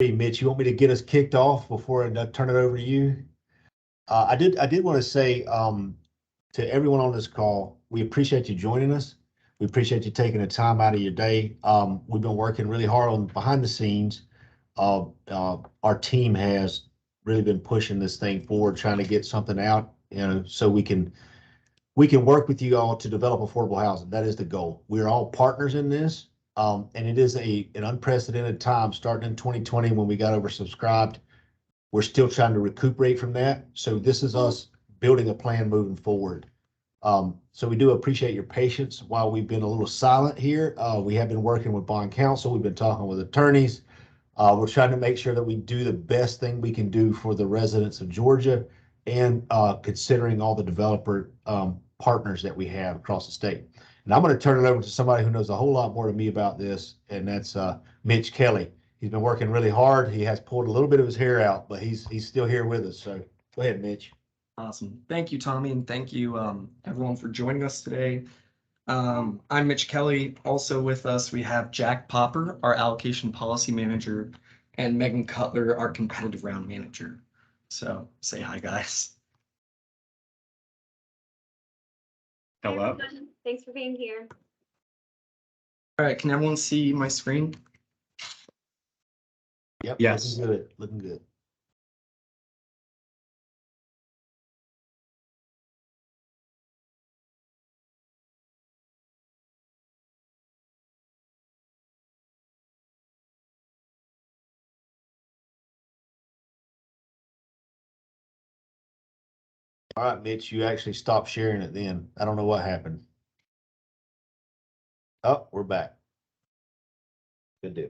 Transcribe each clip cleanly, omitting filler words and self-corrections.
Hey, Mitch, you want me to get us kicked off before I turn it over to you? I did want to say to everyone on this call, we appreciate you joining us. We appreciate you taking the time out of your day. We've been working really hard on behind the scenes. Our team has really been pushing this thing forward, trying to get something out, so we can work with you all to develop affordable housing. That is the goal. We're all partners in this. And it is an unprecedented time starting in 2020 when we got oversubscribed. We're still trying to recuperate from that. So this is us building a plan moving forward. So we do appreciate your patience while we've been a little silent here. We have been working with bond counsel. We've been talking with attorneys. We're trying to make sure that we do the best thing we can do for the residents of Georgia and considering all the developer partners that we have across the state. And I'm going to turn it over to somebody who knows a whole lot more than me about this, and that's Mitch Kelly. He's been working really hard. He has pulled a little bit of his hair out, but he's still here with us. So go ahead, Mitch. Awesome. Thank you, Tommy, and thank you everyone for joining us today. I'm Mitch Kelly. Also with us, we have Jack Popper, our allocation policy manager, and Megan Cutler, our competitive round manager. So say hi, guys. Hi, Hello. everyone. Thanks for being here. All right, can everyone see my screen? Yep. Yes. Looking good. Looking good. All right, Mitch, you actually stopped sharing it then. I don't know what happened. Oh, we're back. Good deal.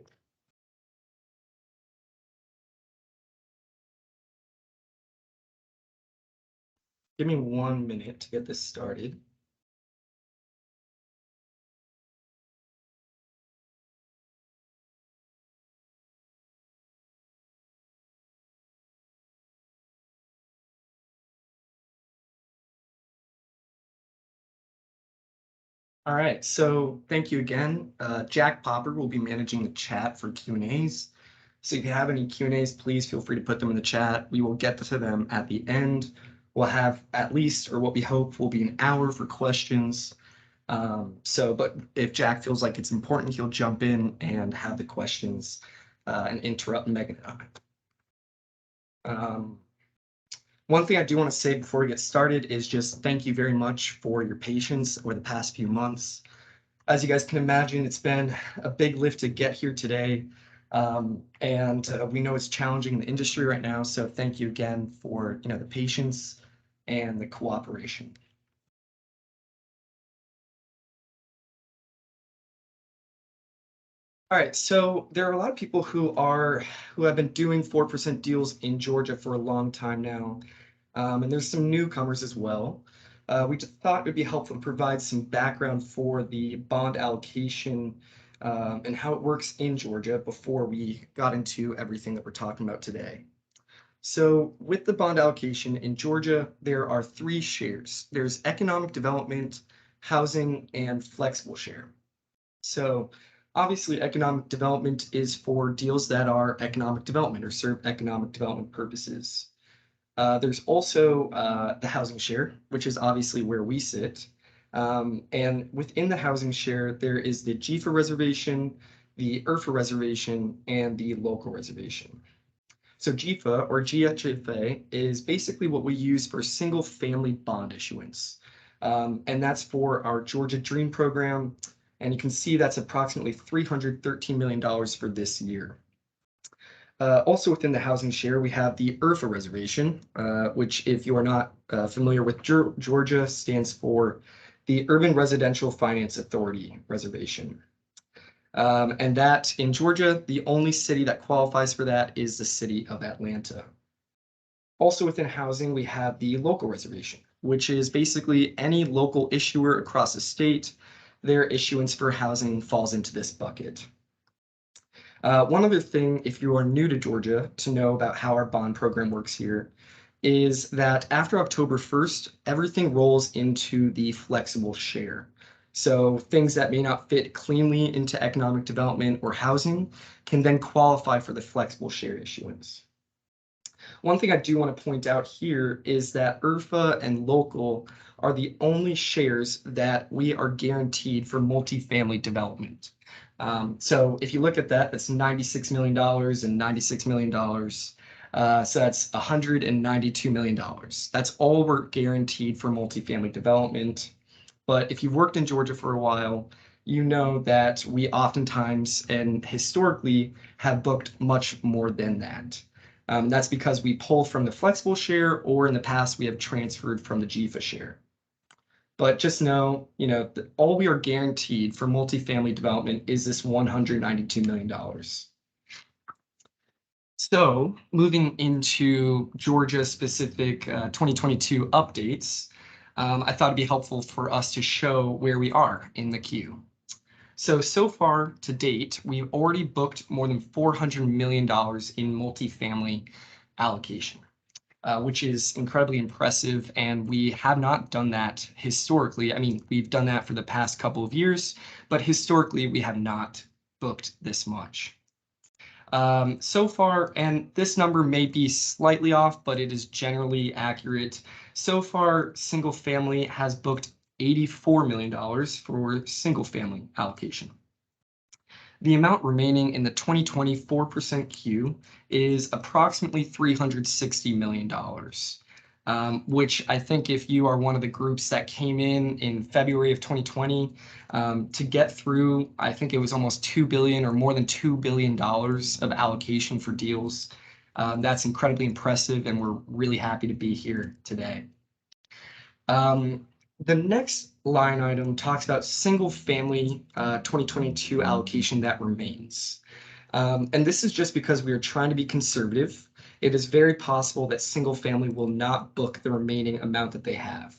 Give me 1 minute to get this started. All right, so thank you again. Jack Popper will be managing the chat for Q&As. So if you have any Q&As, please feel free to put them in the chat. We will get to them at the end. We'll have at least, or what we hope will be an hour for questions. But if Jack feels like it's important, he'll jump in and have the questions and interrupt Megan. One thing I do want to say before we get started is just thank you very much for your patience over the past few months. As you guys can imagine, it's been a big lift to get here today. And we know it's challenging in the industry right now. So thank you again for the patience and the cooperation. All right, so there are a lot of people who have been doing 4% deals in Georgia for a long time now. And there's some newcomers as well. We just thought it would be helpful to provide some background for the bond allocation and how it works in Georgia before we got into everything that we're talking about today. So with the bond allocation in Georgia, there are 3 shares. There's economic development, housing, and flexible share. So obviously economic development is for deals that are economic development or serve economic development purposes. There's also the housing share, which is obviously where we sit. And within the housing share, there is the GFA reservation, the IRFA reservation, and the local reservation. So GFA or GHFA is basically what we use for single family bond issuance. And that's for our Georgia Dream program. And you can see that's approximately $313 million for this year. Also within the housing share, we have the IRFA reservation, which if you are not familiar with Georgia, stands for the Urban Residential Finance Authority reservation. And that in Georgia, the only city that qualifies for that is the city of Atlanta. Also within housing, we have the local reservation, which is basically any local issuer across the state. Their issuance for housing falls into this bucket. One other thing, if you are new to Georgia, to know about how our bond program works here is that after October 1st, everything rolls into the flexible share. So things that may not fit cleanly into economic development or housing can then qualify for the flexible share issuance. One thing I do want to point out here is that IRFA and local are the only shares that we are guaranteed for multifamily development. So if you look at that, that's $96 million and $96 million. So that's $192 million. That's all we're guaranteed for multifamily development. But if you've worked in Georgia for a while, you know that we oftentimes and historically have booked much more than that. That's because we pull from the flexible share, or in the past we have transferred from the GFA share. But just know, all we are guaranteed for multifamily development is this $192 million. So moving into Georgia specific 2022 updates, I thought it'd be helpful for us to show where we are in the queue. So far to date, we've already booked more than $400 million in multifamily allocation, which is incredibly impressive. And we have not done that historically. I mean, we've done that for the past couple of years, but historically we have not booked this much. So far, and this number may be slightly off, but it is generally accurate. So far, single family has booked $84 million for single family allocation. The amount remaining in the 2020 4% queue is approximately $360 million, which I think if you are one of the groups that came in February of 2020, to get through, I think it was almost $2 billion or more than $2 billion of allocation for deals. That's incredibly impressive, and we're really happy to be here today. The next line item talks about single family 2022 allocation that remains. And this is just because we are trying to be conservative. It is very possible that single family will not book the remaining amount that they have.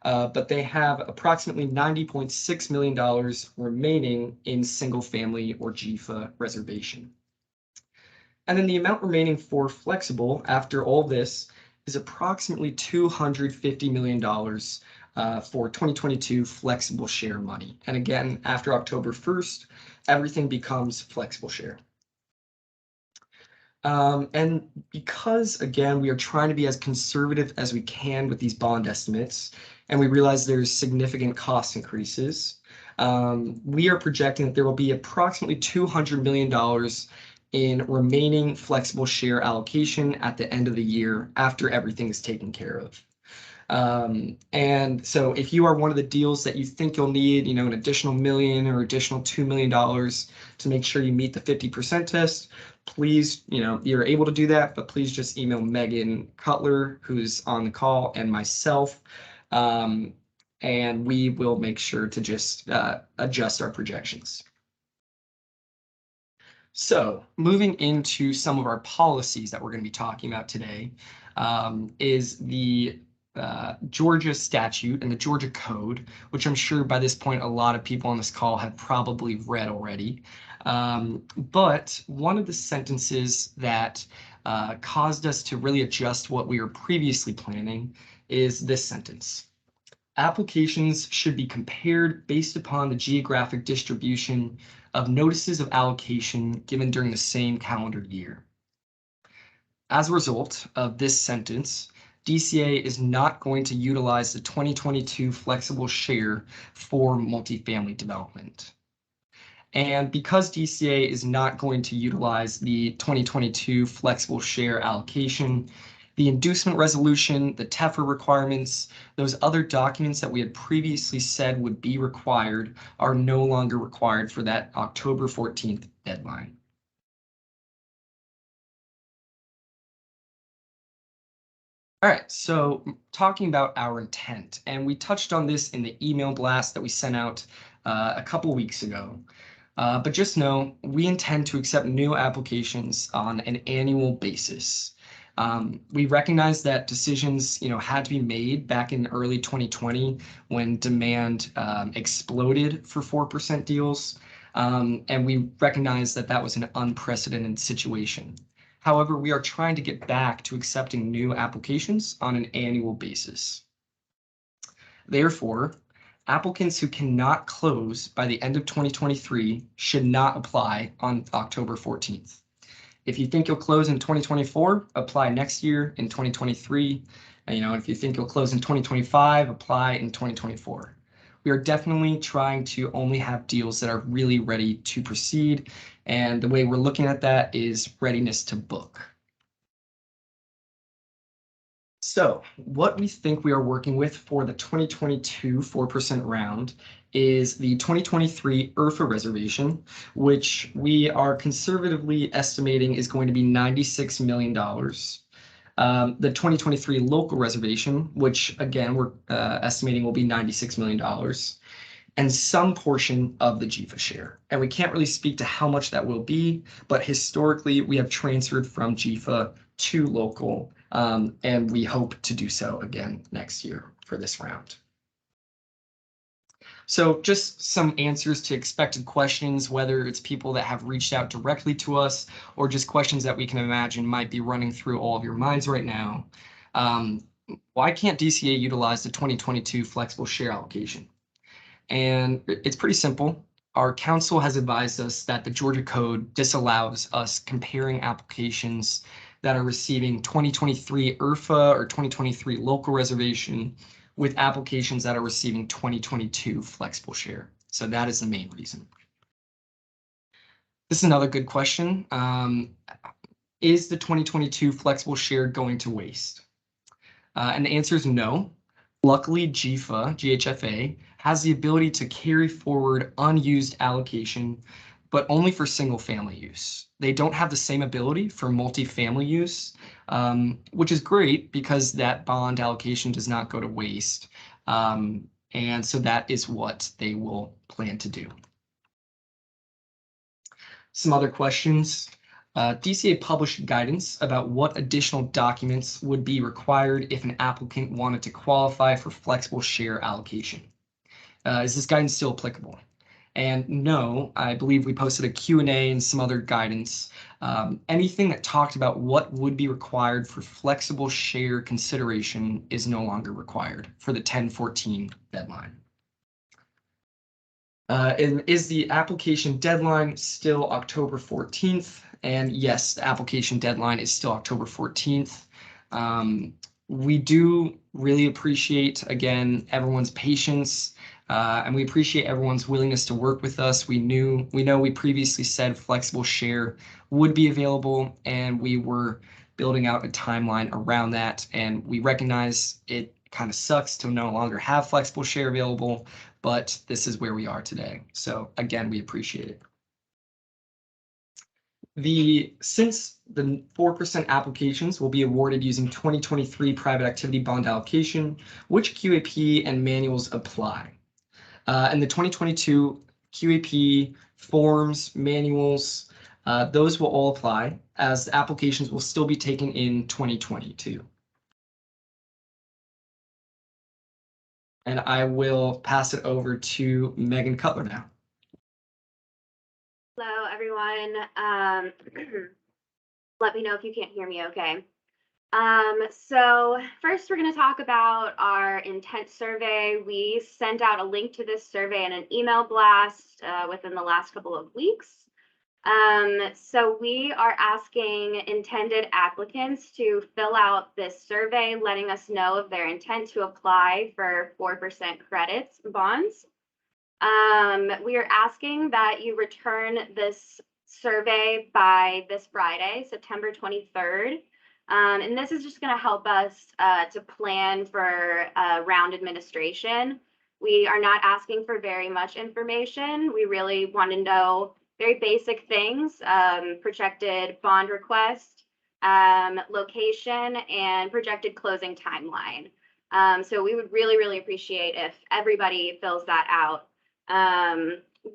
But they have approximately $90.6 million remaining in single family or GFA reservation. And then the amount remaining for flexible after all this is approximately $250 million for 2022 flexible share money. And again, after October 1st, everything becomes flexible share. And because, again, we are trying to be as conservative as we can with these bond estimates, and we realize there's significant cost increases, we are projecting that there will be approximately $200 million in remaining flexible share allocation at the end of the year after everything is taken care of. And so if you are one of the deals that you think you'll need, an additional million or additional $2 million to make sure you meet the 50% test, please, you're able to do that, but please just email Megan Cutler, who's on the call, and myself, and we will make sure to just adjust our projections. So moving into some of our policies that we're going to be talking about today is the Georgia statute and the Georgia code, which I'm sure by this point a lot of people on this call have probably read already. But one of the sentences that caused us to really adjust what we were previously planning is this sentence. Applications should be compared based upon the geographic distribution of notices of allocation given during the same calendar year. As a result of this sentence, DCA is not going to utilize the 2022 flexible share for multifamily development. And because DCA is not going to utilize the 2022 flexible share allocation, the inducement resolution, the TEFRA requirements, those other documents that we had previously said would be required are no longer required for that October 14th deadline. All right, so talking about our intent, and we touched on this in the email blast that we sent out a couple weeks ago. But just know we intend to accept new applications on an annual basis. We recognize that decisions, had to be made back in early 2020 when demand exploded for 4% deals, and we recognize that that was an unprecedented situation. However, we are trying to get back to accepting new applications on an annual basis. Therefore, applicants who cannot close by the end of 2023 should not apply on October 14th. If you think you'll close in 2024, apply next year in 2023. And, if you think you'll close in 2025, apply in 2024. We are definitely trying to only have deals that are really ready to proceed. And the way we're looking at that is readiness to book. So what we think we are working with for the 2022 4% round is the 2023 IRFA reservation, which we are conservatively estimating is going to be $96 million. The 2023 local reservation, which again, we're estimating will be $96 million, and some portion of the GIFA share. And we can't really speak to how much that will be, but historically we have transferred from GIFA to local, and we hope to do so again next year for this round. So just some answers to expected questions, whether it's people that have reached out directly to us or just questions that we can imagine might be running through all of your minds right now. Why can't DCA utilize the 2022 flexible share allocation? And it's pretty simple. Our counsel has advised us that the Georgia Code disallows us comparing applications that are receiving 2023 IRFA or 2023 local reservation with applications that are receiving 2022 flexible share. So that is the main reason. This is another good question. Is the 2022 flexible share going to waste? And the answer is no. Luckily, GFA has the ability to carry forward unused allocation, but only for single family use. They don't have the same ability for multifamily use, which is great because that bond allocation does not go to waste. And so that is what they will plan to do. Some other questions. DCA published guidance about what additional documents would be required if an applicant wanted to qualify for flexible share allocation. Is this guidance still applicable? And no, I believe we posted a Q&A and some other guidance. Anything that talked about what would be required for flexible share consideration is no longer required for the 10/14 deadline. Is the application deadline still October 14th? And yes, the application deadline is still October 14th. We do really appreciate, again, everyone's patience, and we appreciate everyone's willingness to work with us. We know we previously said flexible share would be available, and we were building out a timeline around that. And we recognize it kind of sucks to no longer have flexible share available, but this is where we are today. So again, we appreciate it. Since the 4% applications will be awarded using 2023 private activity bond allocation, which QAP and manuals apply? And the 2022 QAP forms, manuals, those will all apply as the applications will still be taken in 2022. And I will pass it over to Megan Cutler now. Hello, everyone. Let me know if you can't hear me okay. So first, we're going to talk about our intent survey. We sent out a link to this survey in an email blast within the last couple of weeks. So we are asking intended applicants to fill out this survey, letting us know of their intent to apply for 4% credits bonds. We are asking that you return this survey by this Friday, September 23rd. And this is just going to help us to plan for round administration. We are not asking for very much information. We really want to know very basic things, projected bond request, location, and projected closing timeline. So we would really, really appreciate if everybody fills that out.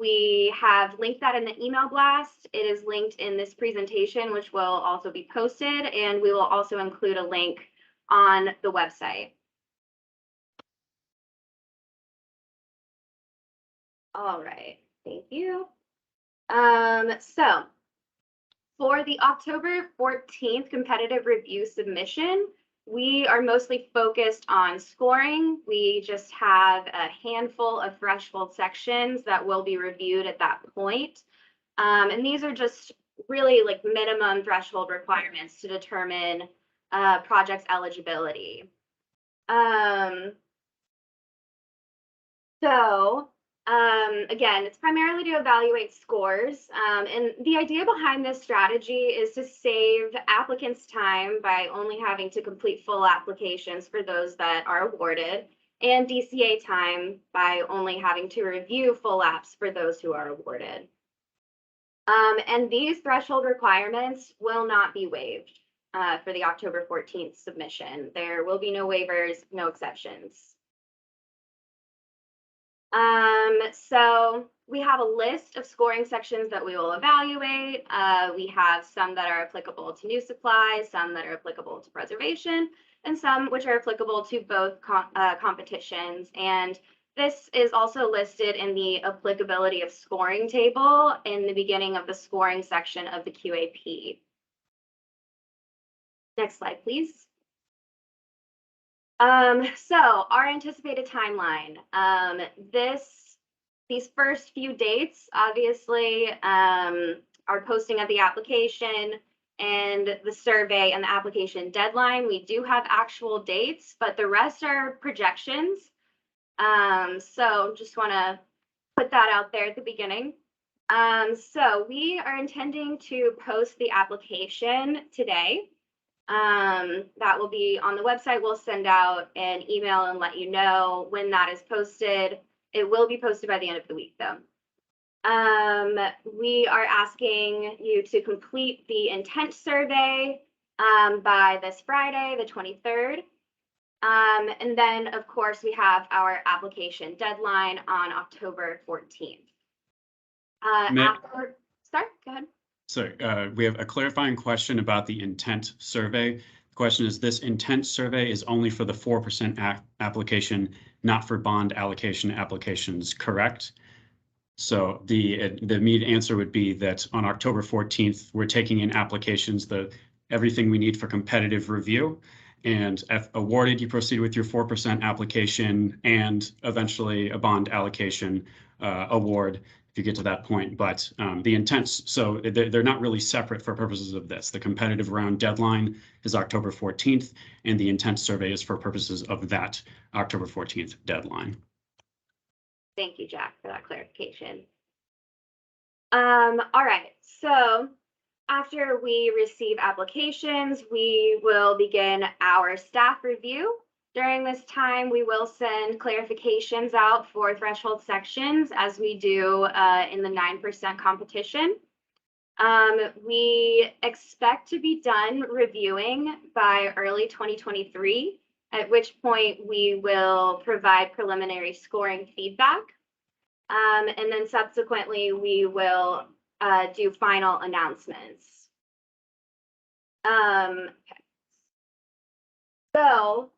We have linked that in the email blast. It is linked in this presentation, which will also be posted, and we will also include a link on the website. All right, thank you. So for the October 14th competitive review submission, We are mostly focused on scoring. We just have a handful of threshold sections that will be reviewed at that point. And these are just really like minimum threshold requirements to determine project's eligibility. Again, it's primarily to evaluate scores. And the idea behind this strategy is to save applicants time by only having to complete full applications for those that are awarded, and DCA time by only having to review full apps for those who are awarded. And these threshold requirements will not be waived for the October 14th submission. There will be no waivers, no exceptions. So we have a list of scoring sections that we will evaluate. We have some that are applicable to new supplies, some that are applicable to preservation, and some which are applicable to both competitions. And this is also listed in the applicability of scoring table in the beginning of the scoring section of the QAP. Next slide, please. So our anticipated timeline. These first few dates obviously are posting of the application and the survey and the application deadline. We do have actual dates, but the rest are projections. So just want to put that out there at the beginning. So we are intending to post the application today. That will be on the website. We'll send out an email and let you know when that is posted. It will be posted by the end of the week, though. We are asking you to complete the intent survey by this Friday, the 23rd. And then, of course, we have our application deadline on October 14th. Sorry, go ahead. So we have a clarifying question about the intent survey. The question is, this intent survey is only for the 4% application, not for bond allocation applications, correct? So the immediate answer would be that on October 14th, we're taking in applications, everything we need for competitive review. And if awarded, you proceed with your 4% application and eventually a bond allocation award if you get to that point. But the intents, so they're not really separate for purposes of this. The competitive round deadline is October 14th, and the intent survey is for purposes of that October 14th deadline. Thank you, Jack, for that clarification. All right, so after we receive applications, we will begin our staff review. During this time, we will send clarifications out for threshold sections as we do in the 9% competition. We expect to be done reviewing by early 2023, at which point we will provide preliminary scoring feedback. And then subsequently, we will do final announcements. Okay. So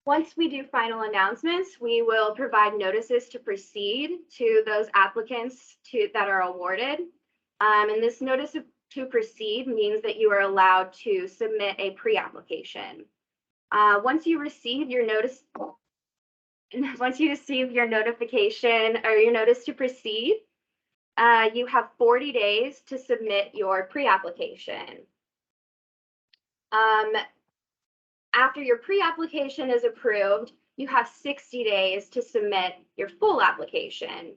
once we do final announcements, we will provide notices to proceed to those applicants that are awarded. And this notice to proceed means that you are allowed to submit a pre-application. Once you receive your notification or your notice to proceed, you have 40 days to submit your pre-application. After your pre-application is approved, you have 60 days to submit your full application.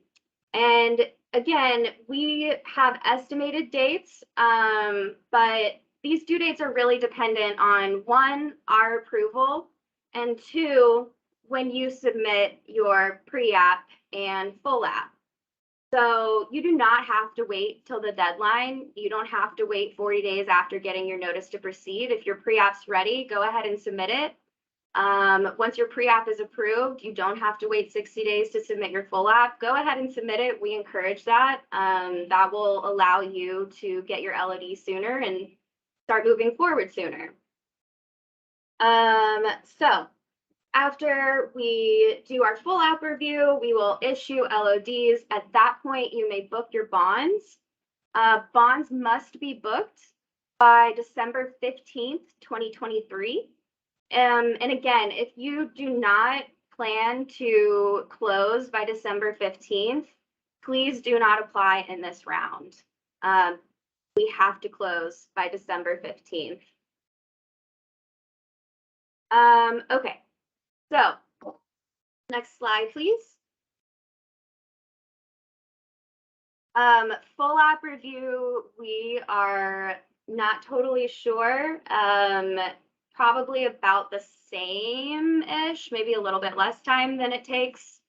And again, we have estimated dates, but these due dates are really dependent on, one, our approval, and two, when you submit your pre-app and full app. So you do not have to wait till the deadline. You don't have to wait 40 days after getting your notice to proceed. If your pre-app's ready, go ahead and submit it. Once your pre-app is approved, you don't have to wait 60 days to submit your full app. Go ahead and submit it. We encourage that. That will allow you to get your LOD sooner and start moving forward sooner. So after we do our full app review, we will issue LODs. At that point, you may book your bonds. Bonds must be booked by December 15th, 2023. And again, if you do not plan to close by December 15th, please do not apply in this round. We have to close by December 15th. Okay, so next slide, please. Full app review, we are not totally sure. Probably about the same-ish, maybe a little bit less time than it takes.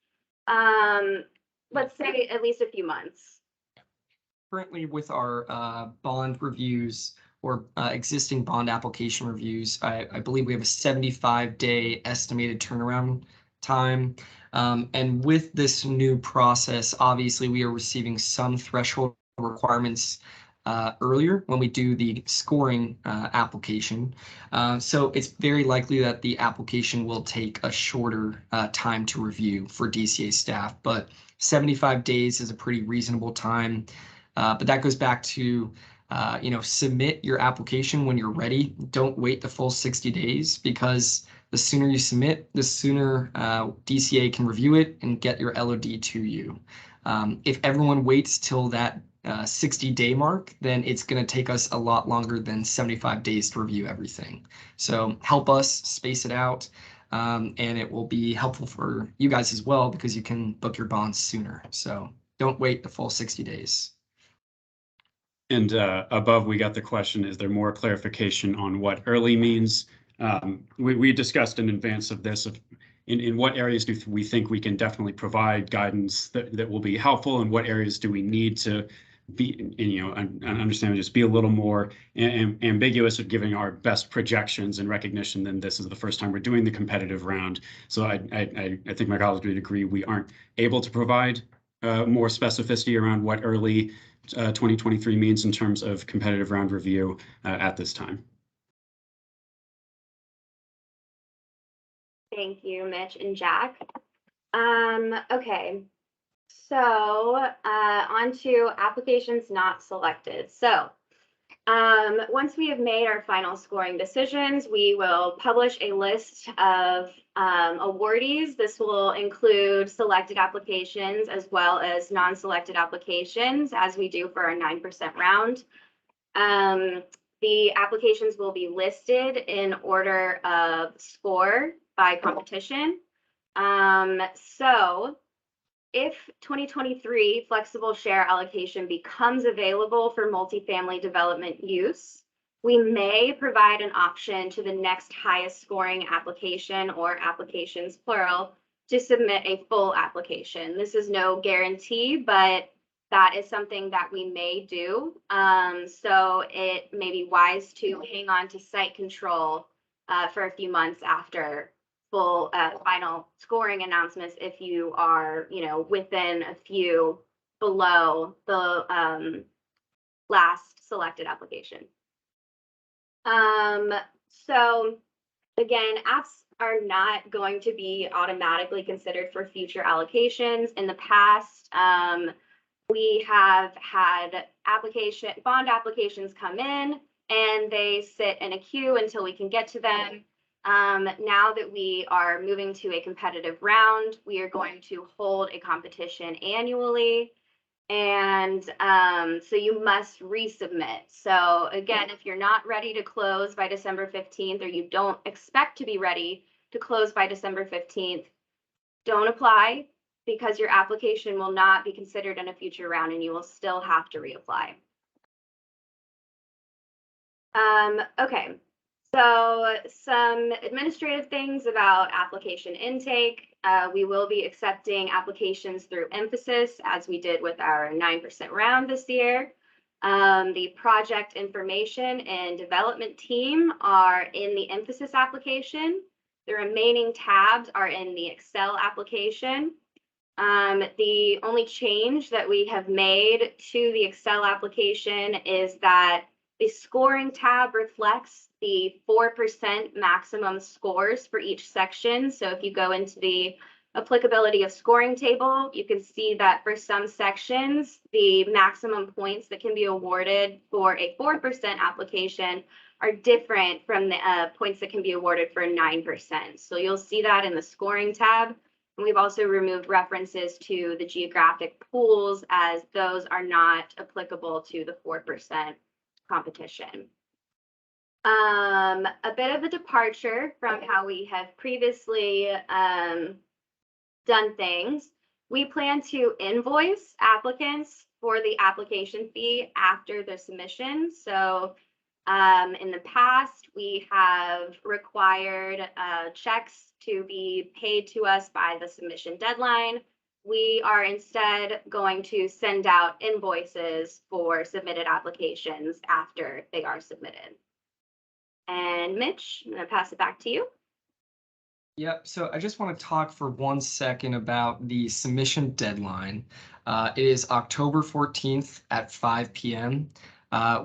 Let's say at least a few months. Currently with our bond reviews or existing bond application reviews, I believe we have a 75-day estimated turnaround time. And with this new process, obviously we are receiving some threshold requirements earlier when we do the scoring application. So it's very likely that the application will take a shorter time to review for DCA staff, but 75 days is a pretty reasonable time. But that goes back to, submit your application when you're ready. Don't wait the full 60 days because the sooner you submit, the sooner DCA can review it and get your LOD to you. If everyone waits till that 60-day mark, then it's going to take us a lot longer than 75 days to review everything. So help us space it out, and it will be helpful for you guys as well because you can book your bonds sooner. So don't wait the full 60 days. And above, we got the question, is there more clarification on what early means? We discussed in advance of this, in what areas do we think we can definitely provide guidance that will be helpful, and what areas do we need to be, and understand, just be a little more ambiguous of giving our best projections and recognition than this is the first time we're doing the competitive round. So I think my colleagues would agree we aren't able to provide more specificity around what early 2023 means in terms of competitive round review at this time. Thank you, Mitch and Jack. Okay, so on to applications not selected. So once we have made our final scoring decisions, we will publish a list of awardees. This will include selected applications as well as non-selected applications, as we do for our 9% round. The applications will be listed in order of score by competition. So if 2023 flexible share allocation becomes available for multifamily development use, we may provide an option to the next highest scoring application, or applications plural, to submit a full application. This is no guarantee, but that is something that we may do. So it may be wise to hang on to site control for a few months after full final scoring announcements if you are, within a few below the last selected application. So again, apps are not going to be automatically considered for future allocations. In the past, we have had bond applications come in and they sit in a queue until we can get to them. Now that we are moving to a competitive round, we are going to hold a competition annually. And so you must resubmit. So again, if you're not ready to close by December 15th, or you don't expect to be ready to close by December 15th, don't apply, because your application will not be considered in a future round and you will still have to reapply. Okay, so some administrative things about application intake. We will be accepting applications through Emphasis, as we did with our 9% round this year. The project information and development team are in the Emphasis application. The remaining tabs are in the Excel application. The only change that we have made to the Excel application is that the scoring tab reflects the 4% maximum scores for each section. So if you go into the applicability of scoring table, you can see that for some sections, the maximum points that can be awarded for a 4% application are different from the points that can be awarded for 9%. So you'll see that in the scoring tab. And we've also removed references to the geographic pools, as those are not applicable to the 4% competition. A bit of a departure from how we have previously done things. We plan to invoice applicants for the application fee after their submission. So in the past, we have required checks to be paid to us by the submission deadline. We are instead going to send out invoices for submitted applications after they are submitted. And Mitch, I'm going to pass it back to you. Yep, so I just want to talk for 1 second about the submission deadline. It is October 14th at 5 p.m.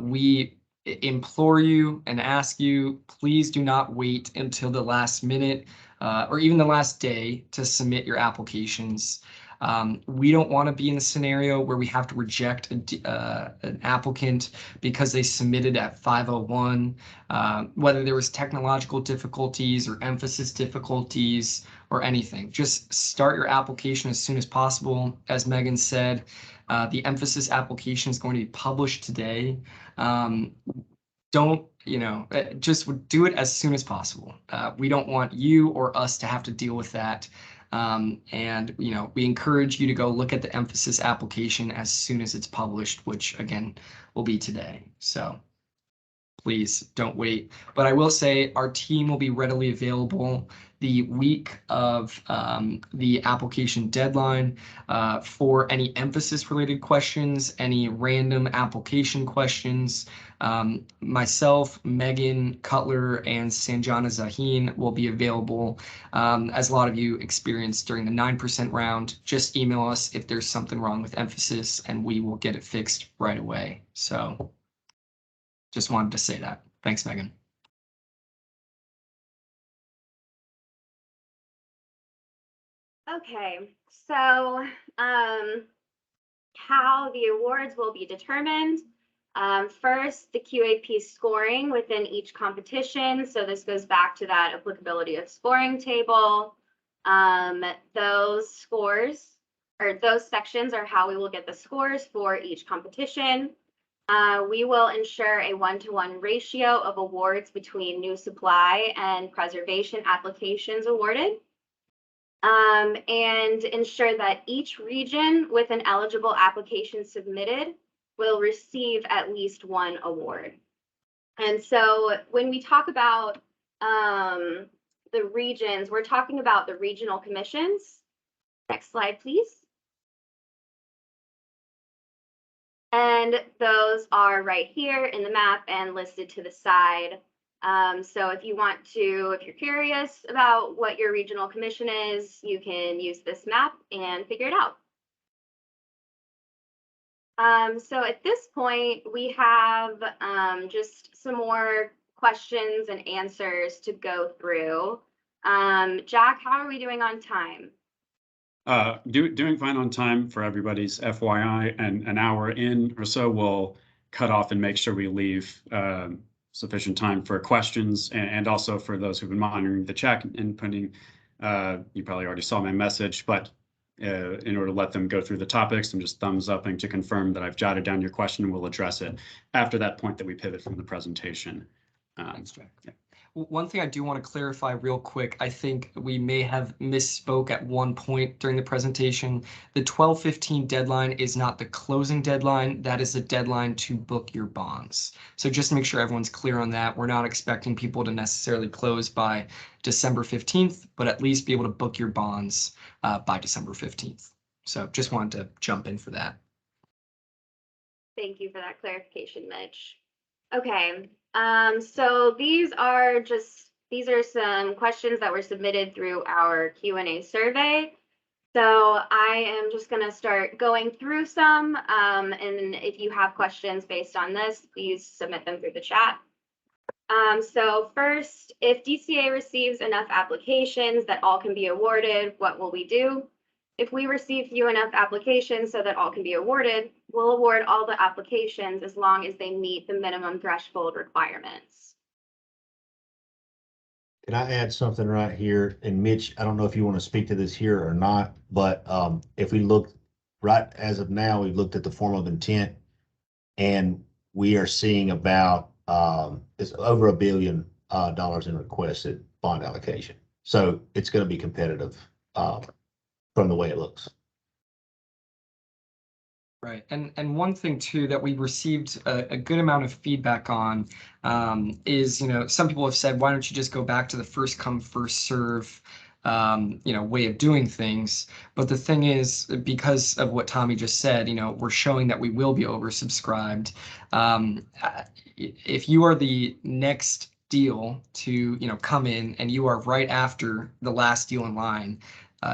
We implore you and ask you, please do not wait until the last minute or even the last day to submit your applications. We don't want to be in a scenario where we have to reject an applicant because they submitted at 5:01, whether there was technological difficulties or emphasis difficulties or anything. Just start your application as soon as possible. As Megan said, the emphasis application is going to be published today. Don't, just do it as soon as possible. We don't want you or us to have to deal with that. And we encourage you to go look at the emphasis application as soon as it's published, which again will be today. So please don't wait. But I will say our team will be readily available the week of the application deadline for any emphasis related questions, any random application questions. Myself, Megan Cutler, and Sanjana Zaheen will be available. As a lot of you experienced during the 9% round, just email us if there's something wrong with emphasis and we will get it fixed right away. So just wanted to say that. Thanks, Megan. Okay, so how the awards will be determined. First, the QAP scoring within each competition. So this goes back to that applicability of scoring table. Those scores, or those sections, are how we will get the scores for each competition. We will ensure a 1-to-1 ratio of awards between new supply and preservation applications awarded. And ensure that each region with an eligible application submitted will receive at least one award. And so when we talk about the regions, we're talking about the regional commissions. Next slide, please. And those are right here in the map and listed to the side. So if you're curious about what your regional commission is, you can use this map and figure it out. So at this point, we have just some more questions and answers to go through. Jack, how are we doing on time? Doing fine on time for everybody's FYI, and an hour in or so we'll cut off and make sure we leave sufficient time for questions, and also for those who've been monitoring the chat and putting, you probably already saw my message, but in order to let them go through the topics, I'm just thumbs upping to confirm that I've jotted down your question, and we'll address it after that point that we pivot from the presentation. Thanks, Jack. Yeah. One thing I do want to clarify real quick, I think we may have misspoke at one point during the presentation. The 12/15 deadline is not the closing deadline. That is the deadline to book your bonds. So just to make sure everyone's clear on that, we're not expecting people to necessarily close by December 15th, but at least be able to book your bonds by December 15th. So just wanted to jump in for that. Thank you for that clarification, Mitch. Okay. So these are some questions that were submitted through our Q&A survey. So I am just going to start going through some, and if you have questions based on this, please submit them through the chat. So first, if DCA receives enough applications that all can be awarded, what will we do? If we receive few enough applications so that all can be awarded, we'll award all the applications as long as they meet the minimum threshold requirements. Can I add something right here? And Mitch, I don't know if you want to speak to this here or not, but if we look right as of now, we've looked at the form of intent and we are seeing about it's over $1 billion in requested bond allocation. So it's going to be competitive from the way it looks. Right. And one thing too that we received a good amount of feedback on is, some people have said, why don't you just go back to the first come, first serve, way of doing things. But the thing is, because of what Tommy just said, we're showing that we will be oversubscribed. If you are the next deal to, come in and you are right after the last deal in line,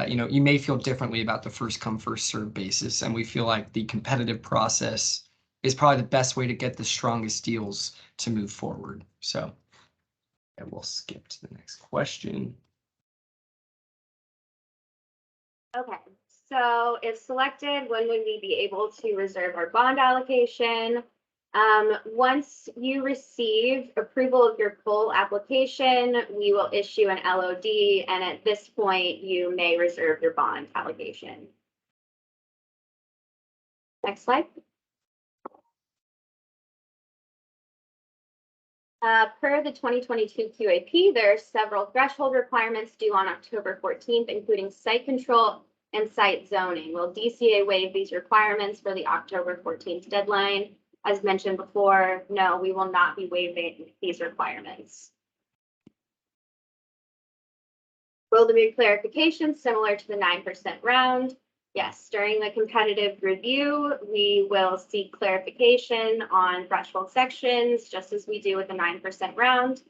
you may feel differently about the first come, first serve basis. And we feel like the competitive process is probably the best way to get the strongest deals to move forward. So we'll skip to the next question. Okay, so if selected, when would we be able to reserve our bond allocation? Once you receive approval of your full application, we will issue an LOD, and at this point, you may reserve your bond allocation. Next slide. Per the 2022 QAP, there are several threshold requirements due on October 14th, including site control and site zoning. Will DCA waive these requirements for the October 14th deadline? As mentioned before, no, we will not be waiving these requirements. Will there be clarifications similar to the 9% round? Yes, during the competitive review, we will seek clarification on threshold sections, just as we do with the 9% round.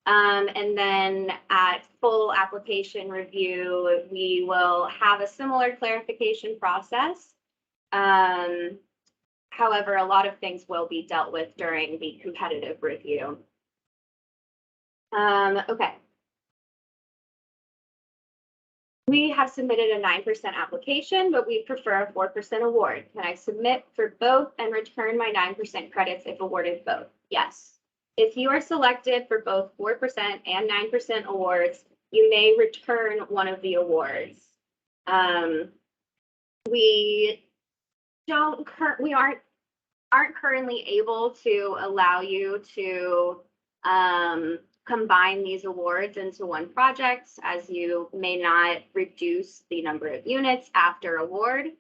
And then at full application review, we will have a similar clarification process. However, a lot of things will be dealt with during the competitive review. Okay. We have submitted a 9% application, but we prefer a 4% award. Can I submit for both and return my 9% credits if awarded both? Yes. If you are selected for both 4% and 9% awards, you may return one of the awards. We aren't currently able to allow you to combine these awards into one project, as you may not reduce the number of units after award.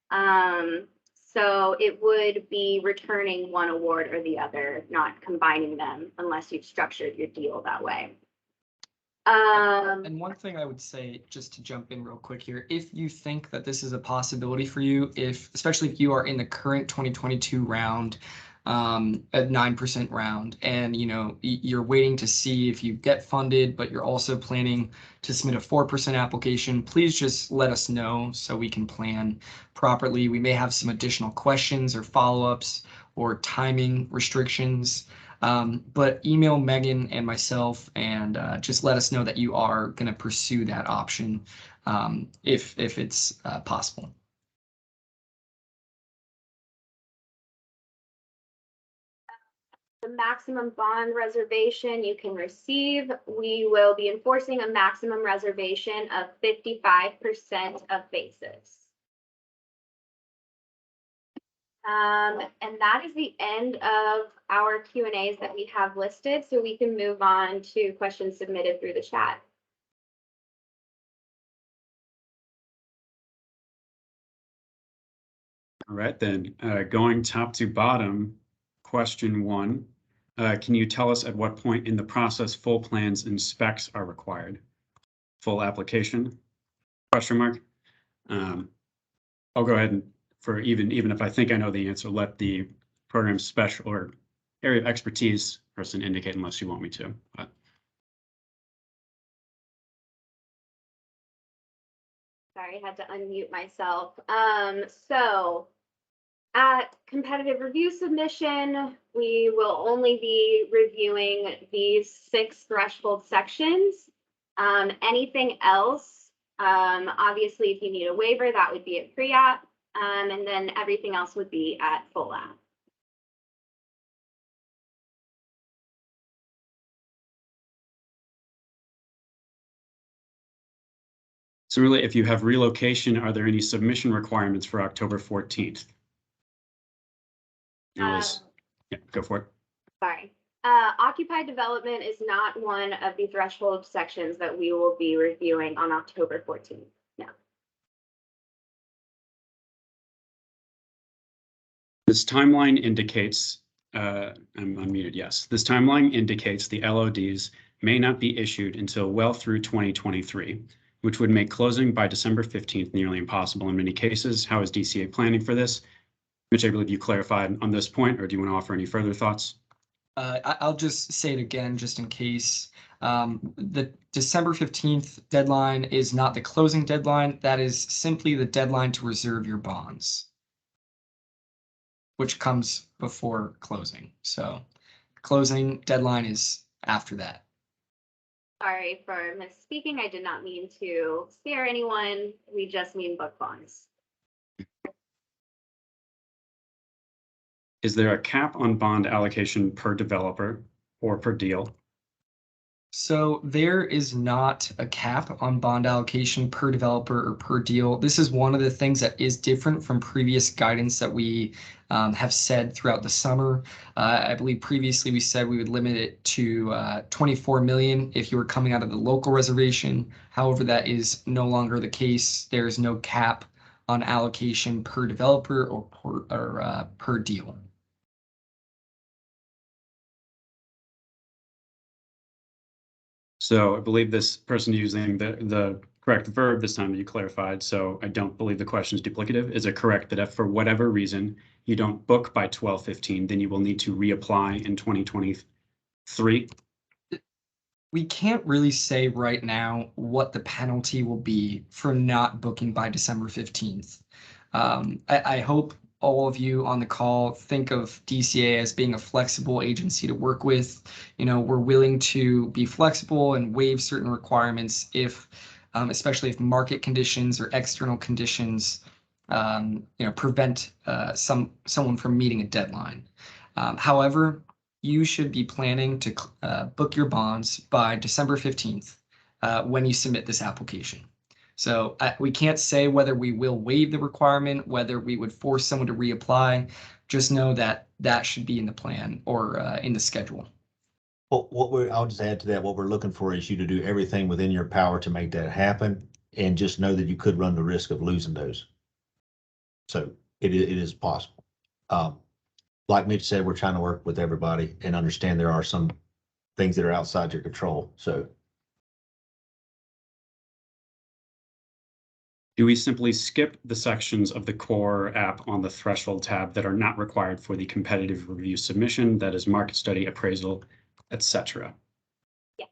So it would be returning one award or the other, not combining them unless you've structured your deal that way. And one thing I would say, just to jump in real quick here, if you think that this is a possibility for you, especially if you are in the current 2022 round, at 9% round, and you're waiting to see if you get funded, but you're also planning to submit a 4% application, please just let us know so we can plan properly. We may have some additional questions or follow-ups or timing restrictions. But email Megan and myself and just let us know that you are going to pursue that option if it's possible. The maximum bond reservation you can receive, we will be enforcing a maximum reservation of 55% of basis. And that is the end of our Q&As that we have listed, so we can move on to questions submitted through the chat. All right, then, going top to bottom, question 1. Can you tell us at what point in the process full plans and specs are required? Full application? Question mark. I'll go ahead and, for even if I think I know the answer, let the program special or area of expertise person indicate unless you want me to. But. Sorry, I had to unmute myself. So At competitive review submission, we will only be reviewing these 6 threshold sections. Anything else, obviously, if you need a waiver, that would be at pre-app, and then everything else would be at full app. So really, if you have relocation, are there any submission requirements for October 14th? Yeah, go for it. Sorry. Occupied development is not one of the threshold sections that we will be reviewing on October 14th. No. This timeline indicates, I'm unmuted, yes. This timeline indicates the LODs may not be issued until well through 2023, which would make closing by December 15th nearly impossible in many cases. How is DCA planning for this? Mitch, I believe you clarified on this point, or do you want to offer any further thoughts? I'll just say it again, just in case. The December 15th deadline is not the closing deadline. That is simply the deadline to reserve your bonds, which comes before closing. So closing deadline is after that. Sorry for misspeaking. I did not mean to scare anyone. We just mean book bonds. Is there a cap on bond allocation per developer or per deal? So there is not a cap on bond allocation per developer or per deal. This is one of the things that is different from previous guidance that we have said throughout the summer. I believe previously we said we would limit it to 24 million if you were coming out of the local reservation. However, that is no longer the case. There is no cap on allocation per developer or per deal. So I believe this person using the correct verb this time that you clarified. So I don't believe the question is duplicative. Is it correct that if for whatever reason you don't book by 12/15, then you will need to reapply in 2023? We can't really say right now what the penalty will be for not booking by December 15th. I hope all of you on the call think of DCA as being a flexible agency to work with. You know, we're willing to be flexible and waive certain requirements if, especially if market conditions or external conditions, prevent someone from meeting a deadline. However, you should be planning to book your bonds by December 15th when you submit this application. So we can't say whether we will waive the requirement, whether we would force someone to reapply. Just know that that should be in the plan or in the schedule. Well, I'll just add to that, what we're looking for is you to do everything within your power to make that happen, and just know that you could run the risk of losing those. So it is possible. Like Mitch said, we're trying to work with everybody and understand there are some things that are outside your control. So do we simply skip the sections of the core app on the threshold tab that are not required for the competitive review submission, that is market study, appraisal, etc.? Yes.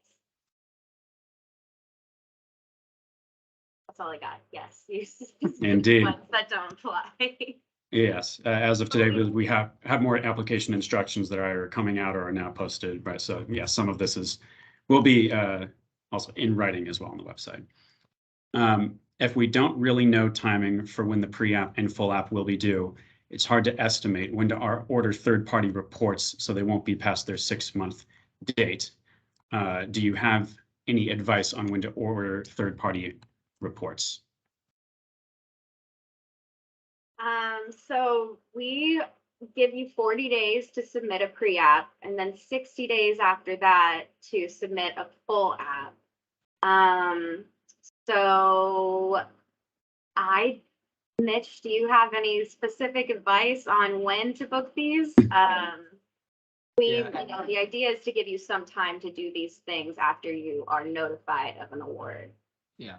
That's all I got. Yes. Indeed. Ones that don't apply. Yes, as of today, we have more application instructions that are coming out or are now posted, right? So yeah, some of this will be also in writing as well on the website. If we don't really know timing for when the pre-app and full app will be due, it's hard to estimate when to order third-party reports, so they won't be past their 6-month date. Do you have any advice on when to order third-party reports? So we give you 40 days to submit a pre-app and then 60 days after that to submit a full app. So Mitch, do you have any specific advice on when to book these? You know, the idea is to give you some time to do these things after you are notified of an award. Yeah.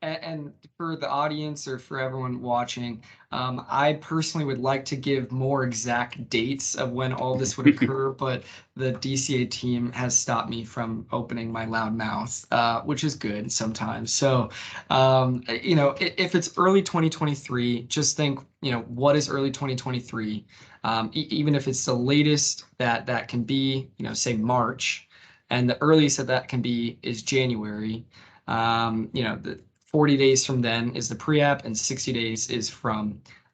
And for the audience or for everyone watching, I personally would like to give more exact dates of when all this would occur, but the DCA team has stopped me from opening my loud mouth, which is good sometimes. So, if it's early 2023, just think, what is early 2023? Even if it's the latest that can be, say March, and the earliest that can be is January. The 40 days from then is the pre-app, and 60 days is for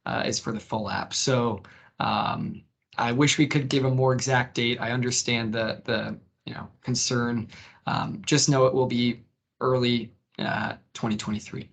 the full app. So I wish we could give a more exact date. I understand the concern. Just know it will be early 2023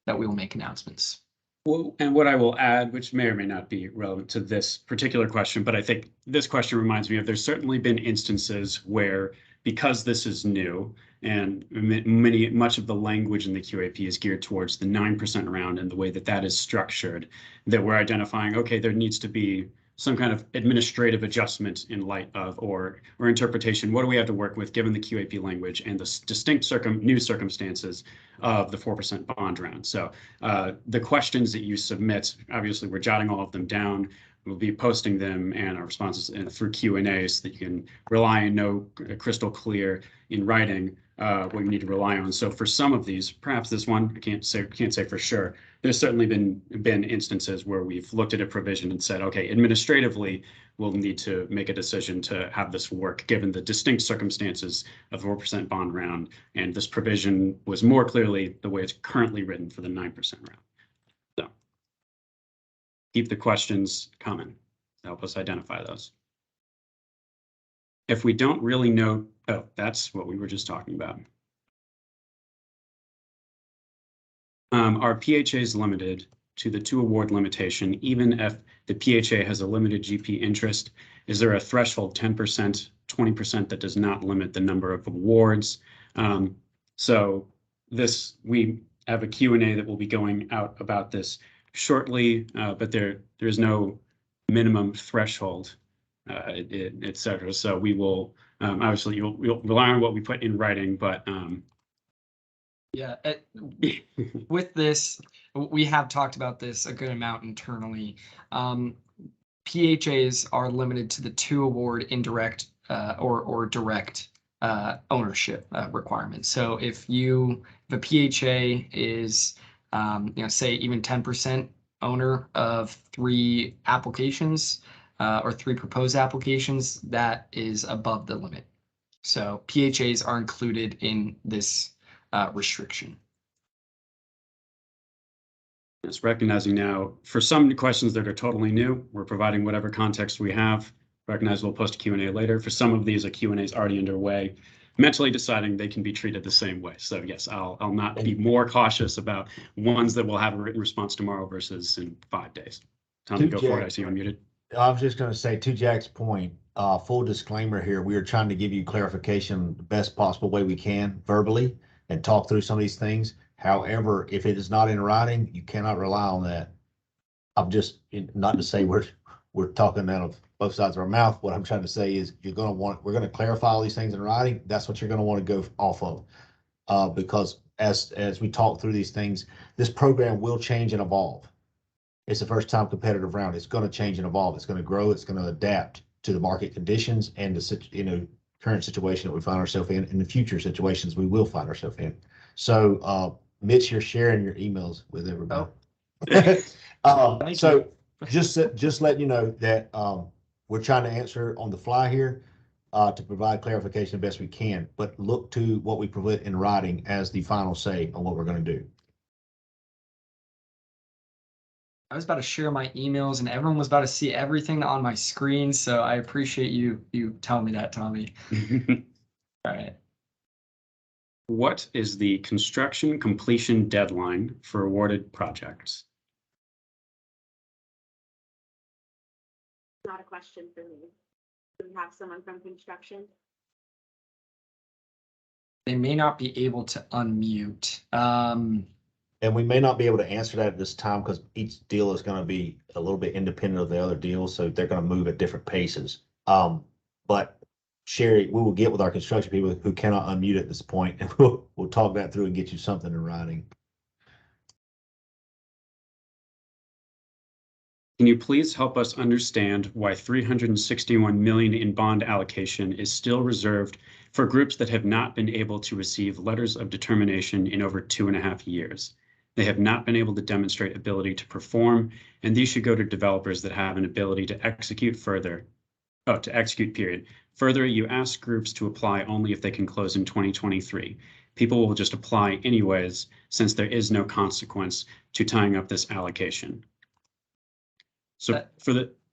that we will make announcements. Well, and what I will add, which may or may not be relevant to this particular question, but I think this question reminds me of there's certainly been instances where, because this is new and much of the language in the QAP is geared towards the 9% round and the way that that is structured, that we're identifying, okay, there needs to be some kind of administrative adjustment in light of or interpretation. What do we have to work with given the QAP language and the distinct new circumstances of the 4% bond round? So the questions that you submit, obviously we're jotting all of them down. We'll be posting them and our responses through Q&A so that you can rely and know crystal clear in writing what you need to rely on. So for some of these, perhaps this one, I can't say for sure. There's certainly been instances where we've looked at a provision and said, okay, administratively, we'll need to make a decision to have this work given the distinct circumstances of 4% bond round. And this provision was more clearly the way it's currently written for the 9% round. So keep the questions coming to help us identify those. If we don't really know, oh, that's what we were just talking about. Our PHA is limited to the 2 award limitation, even if the PHA has a limited GP interest. Is there a threshold 10%, 20% that does not limit the number of awards? So we have a Q&A that will be going out about this shortly, but there's no minimum threshold, et cetera. So we will, obviously you'll rely on what we put in writing, but yeah, with this, we have talked about this a good amount internally. PHAs are limited to the 2 award indirect or direct ownership requirements. So if a PHA is, say even 10% owner of 3 applications or 3 proposed applications, that is above the limit. So PHAs are included in this restriction. It's recognizing now for some questions that are totally new, we're providing whatever context we have. Recognize we'll post a Q&A later. For some of these, a Q&A is already underway, mentally deciding they can be treated the same way. So yes, I'll not be more cautious about ones that will have a written response tomorrow versus in 5 days. Tommy, go for it. I see you unmuted. I was just going to say, to Jack's point, full disclaimer here, we are trying to give you clarification the best possible way we can verbally and talk through some of these things. However, if it is not in writing, you cannot rely on that. I'm just not to say we're talking out of both sides of our mouth. What I'm trying to say is we're going to clarify all these things in writing. That's what you're going to want to go off of, because as we talk through these things, this program will change and evolve. It's the first time competitive round. It's going to change and evolve. It's going to grow. It's going to adapt to the market conditions and the current situation that we find ourselves in, and the future situations we will find ourselves in. So, Mitch, you're sharing your emails with everybody. So just let you know that we're trying to answer on the fly here to provide clarification the best we can, but look to what we provide in writing as the final say on what we're going to do. I was about to share my emails and everyone was about to see everything on my screen. So I appreciate you telling me that, Tommy. All right. What is the construction completion deadline for awarded projects? Not a question for me. Do we have someone from construction? They may not be able to unmute. And we may not be able to answer that at this time because each deal is going to be a little bit independent of the other deals. So they're going to move at different paces. But Sherry, we will get with our construction people who cannot unmute at this point, and we'll talk that through and get you something in writing. Can you please help us understand why 361 million in bond allocation is still reserved for groups that have not been able to receive letters of determination in over 2.5 years? They have not been able to demonstrate ability to perform, and these should go to developers that have an ability to execute period. Further, you ask groups to apply only if they can close in 2023. People will just apply anyways, since there is no consequence to tying up this allocation. So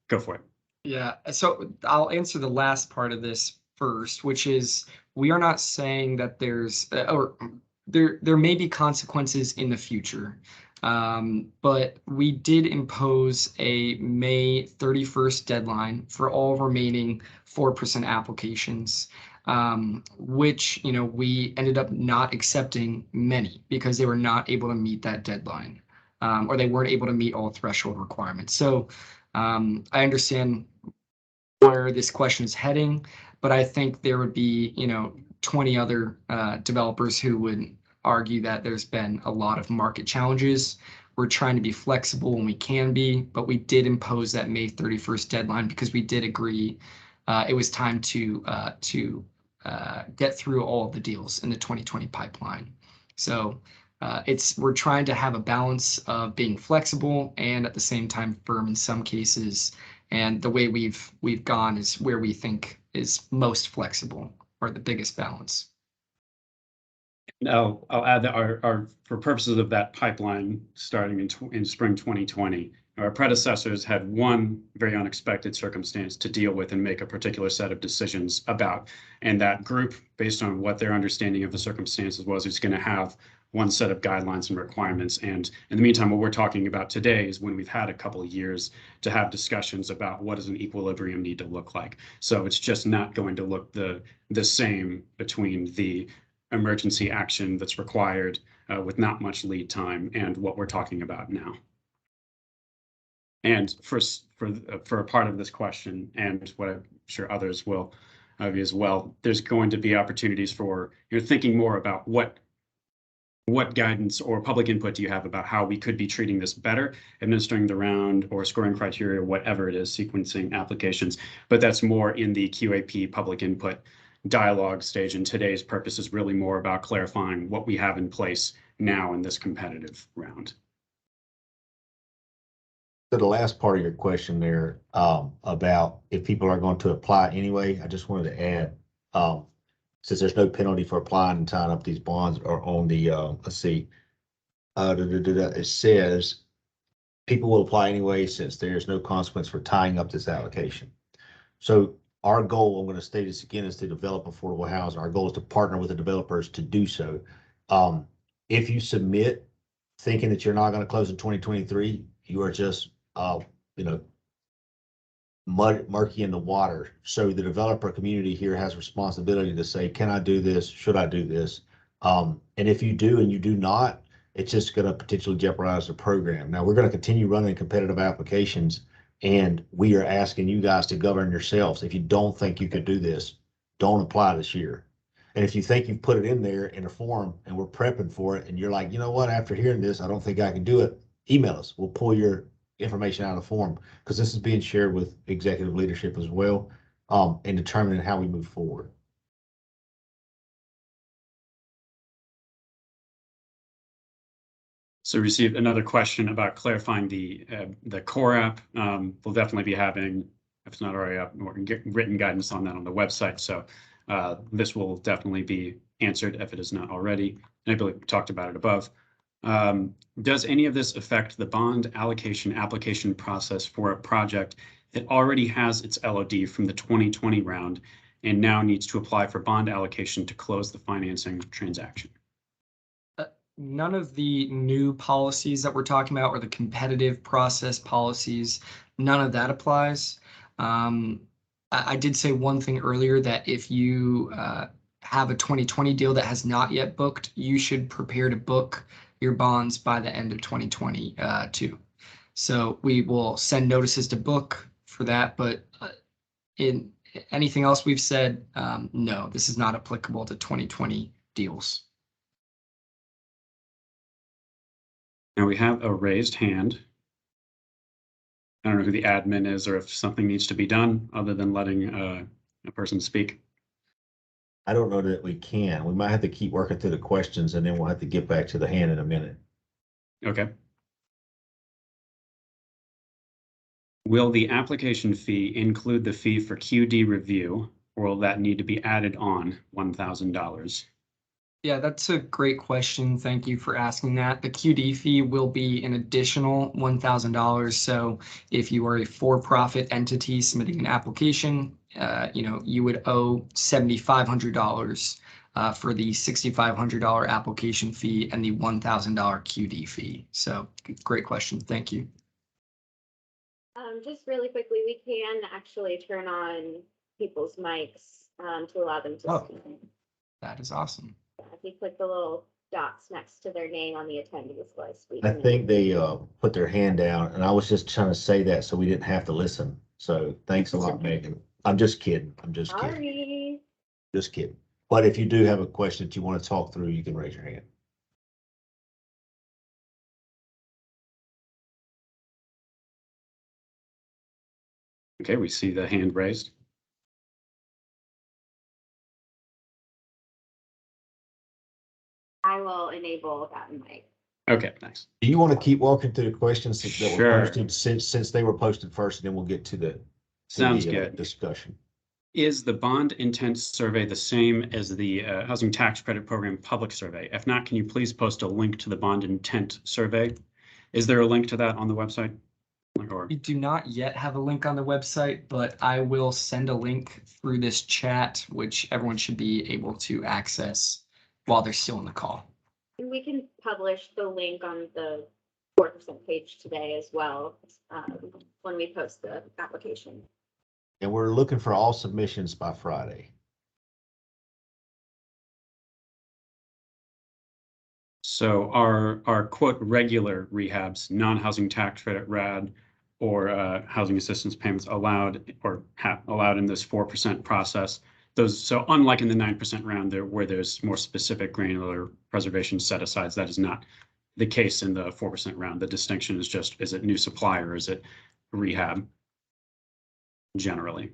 go for it. Yeah, so I'll answer the last part of this first, which is we are not saying that there's or there may be consequences in the future. But we did impose a May 31st deadline for all remaining 4% applications, which, we ended up not accepting many because they were not able to meet that deadline, or they weren't able to meet all threshold requirements. So I understand where this question is heading, but I think there would be, 20 other developers who would argue that there's been a lot of market challenges. We're trying to be flexible when we can be, but we did impose that May 31st deadline because we did agree it was time to get through all of the deals in the 2020 pipeline. So we're trying to have a balance of being flexible and at the same time firm in some cases. And the way we've gone is where we think is most flexible or the biggest balance. I'll add that for purposes of that pipeline starting in spring 2020, our predecessors had one very unexpected circumstance to deal with and make a particular set of decisions about. And that group, based on what their understanding of the circumstances was, is going to have one set of guidelines and requirements. And in the meantime, what we're talking about today is when we've had a couple of years to have discussions about what does an equilibrium need to look like. So it's just not going to look the same between the emergency action that's required with not much lead time and what we're talking about now. And for a part of this question, and what I'm sure others will have as well, there's going to be opportunities for thinking more about what guidance or public input do you have about how we could be treating this better, administering the round or scoring criteria, whatever it is, sequencing applications. But that's more in the QAP public input dialogue stage, and today's purpose is really more about clarifying what we have in place now in this competitive round. So the last part of your question there about if people are going to apply anyway, I just wanted to add, since there's no penalty for applying and tying up these bonds, or on the, let's see, it says people will apply anyway since there's no consequence for tying up this allocation. So our goal, I'm going to state this again, is to develop affordable housing. Our goal is to partner with the developers to do so. If you submit thinking that you're not going to close in 2023, you are just, murky in the water. So the developer community here has responsibility to say, can I do this? Should I do this? And if you do and you do not, it's just going to potentially jeopardize the program. Now, we're going to continue running competitive applications, and we are asking you guys to govern yourselves. If you don't think you could do this, don't apply this year. And if you think you've put it in there in a form and we're prepping for it, and you're like, you know what, after hearing this, I don't think I can do it, email us. We'll pull your information out of the form, because this is being shared with executive leadership as well, in determining how we move forward. So we received another question about clarifying the core app. We'll definitely be having, if it's not already up, written guidance on that on the website. So this will definitely be answered if it is not already. And I believe we talked about it above. Does any of this affect the bond allocation application process for a project that already has its LOD from the 2020 round and now needs to apply for bond allocation to close the financing transaction? None of the new policies that we're talking about, or the competitive process policies, none of that applies. I did say one thing earlier, that if you have a 2020 deal that has not yet booked, you should prepare to book your bonds by the end of 2022. So we will send notices to book for that, but in anything else we've said, no, this is not applicable to 2020 deals. Now we have a raised hand. I don't know who the admin is or if something needs to be done other than letting a person speak. I don't know that we can. We might have to keep working through the questions and then we'll have to get back to the hand in a minute. Okay. Will the application fee include the fee for QD review, or will that need to be added on $1,000? Yeah, that's a great question. Thank you for asking that. The QD fee will be an additional $1,000. So if you are a for-profit entity submitting an application, you would owe $7,500 for the $6,500 application fee and the $1,000 QD fee. So great question. Thank you. Just really quickly, we can actually turn on people's mics to allow them to speak. That is awesome. If you click the little dots next to their name on the attendees list. I think they put their hand down and I was just trying to say that so we didn't have to listen. So thanks a lot, Megan. I'm just kidding. I'm just kidding. Sorry. Just kidding. But if you do have a question that you want to talk through, you can raise your hand. Okay, we see the hand raised. I will enable that mic. Okay, thanks. Do you want to keep walking through the questions that were Sure. posted since they were posted first, and then we'll get to the Sounds good. discussion. Is the bond intent survey the same as the Housing Tax Credit Program public survey? If not, can you please post a link to the bond intent survey? Is there a link to that on the website? Or We do not yet have a link on the website, but I will send a link through this chat, which everyone should be able to access while they're still in the call. And we can publish the link on the 4% page today as well when we post the application. And we're looking for all submissions by Friday. so our quote regular rehabs, non-housing tax credit RAD, or housing assistance payments allowed allowed in this 4% process. Those, so unlike in the 9% round there where there's more specific granular preservation set asides, that is not the case in the 4% round. The distinction is just, is it new supply or is it rehab generally?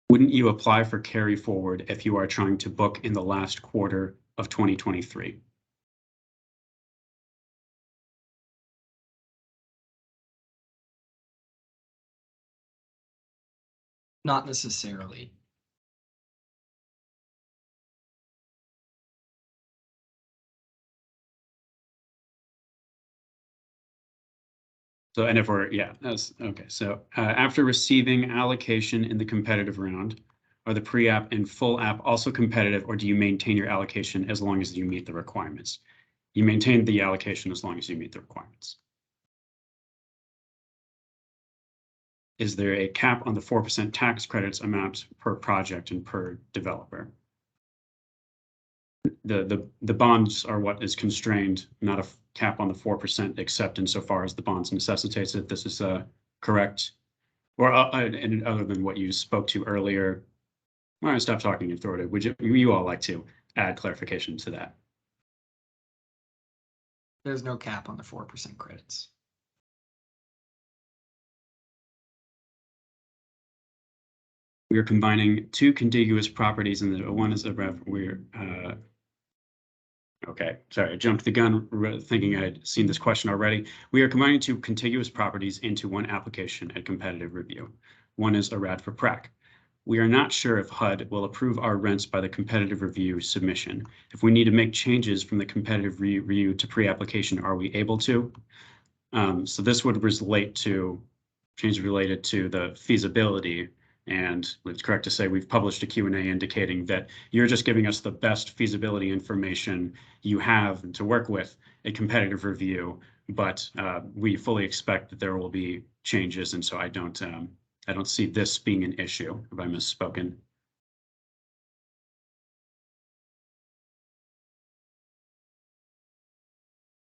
Wouldn't you apply for carry forward if you are trying to book in the last quarter of 2023? Not necessarily. So, and if we're, yeah, that's okay. So after receiving allocation in the competitive round, are the pre-app and full app also competitive, or do you maintain your allocation as long as you meet the requirements? You maintain the allocation as long as you meet the requirements. Is there a cap on the 4% tax credits amount per project and per developer? The bonds are what is constrained, not a cap on the 4%, except insofar as the bonds necessitates it. This is correct, or and other than what you spoke to earlier. All right, stop talking and throw it. Would you all like to add clarification to that? There's no cap on the 4% credits. We are combining two contiguous properties, and the one is a okay, sorry, I jumped the gun thinking I'd seen this question already. We are combining two contiguous properties into one application at competitive review. One is a RAD for PRAC. We are not sure if HUD will approve our rents by the competitive review submission. If we need to make changes from the competitive review to pre-application, are we able to? So this would relate to changes related to the feasibility. And it's correct to say we've published a Q&A indicating that you're just giving us the best feasibility information you have to work with a competitive review, but we fully expect that there will be changes, and so I don't see this being an issue. Have I misspoken?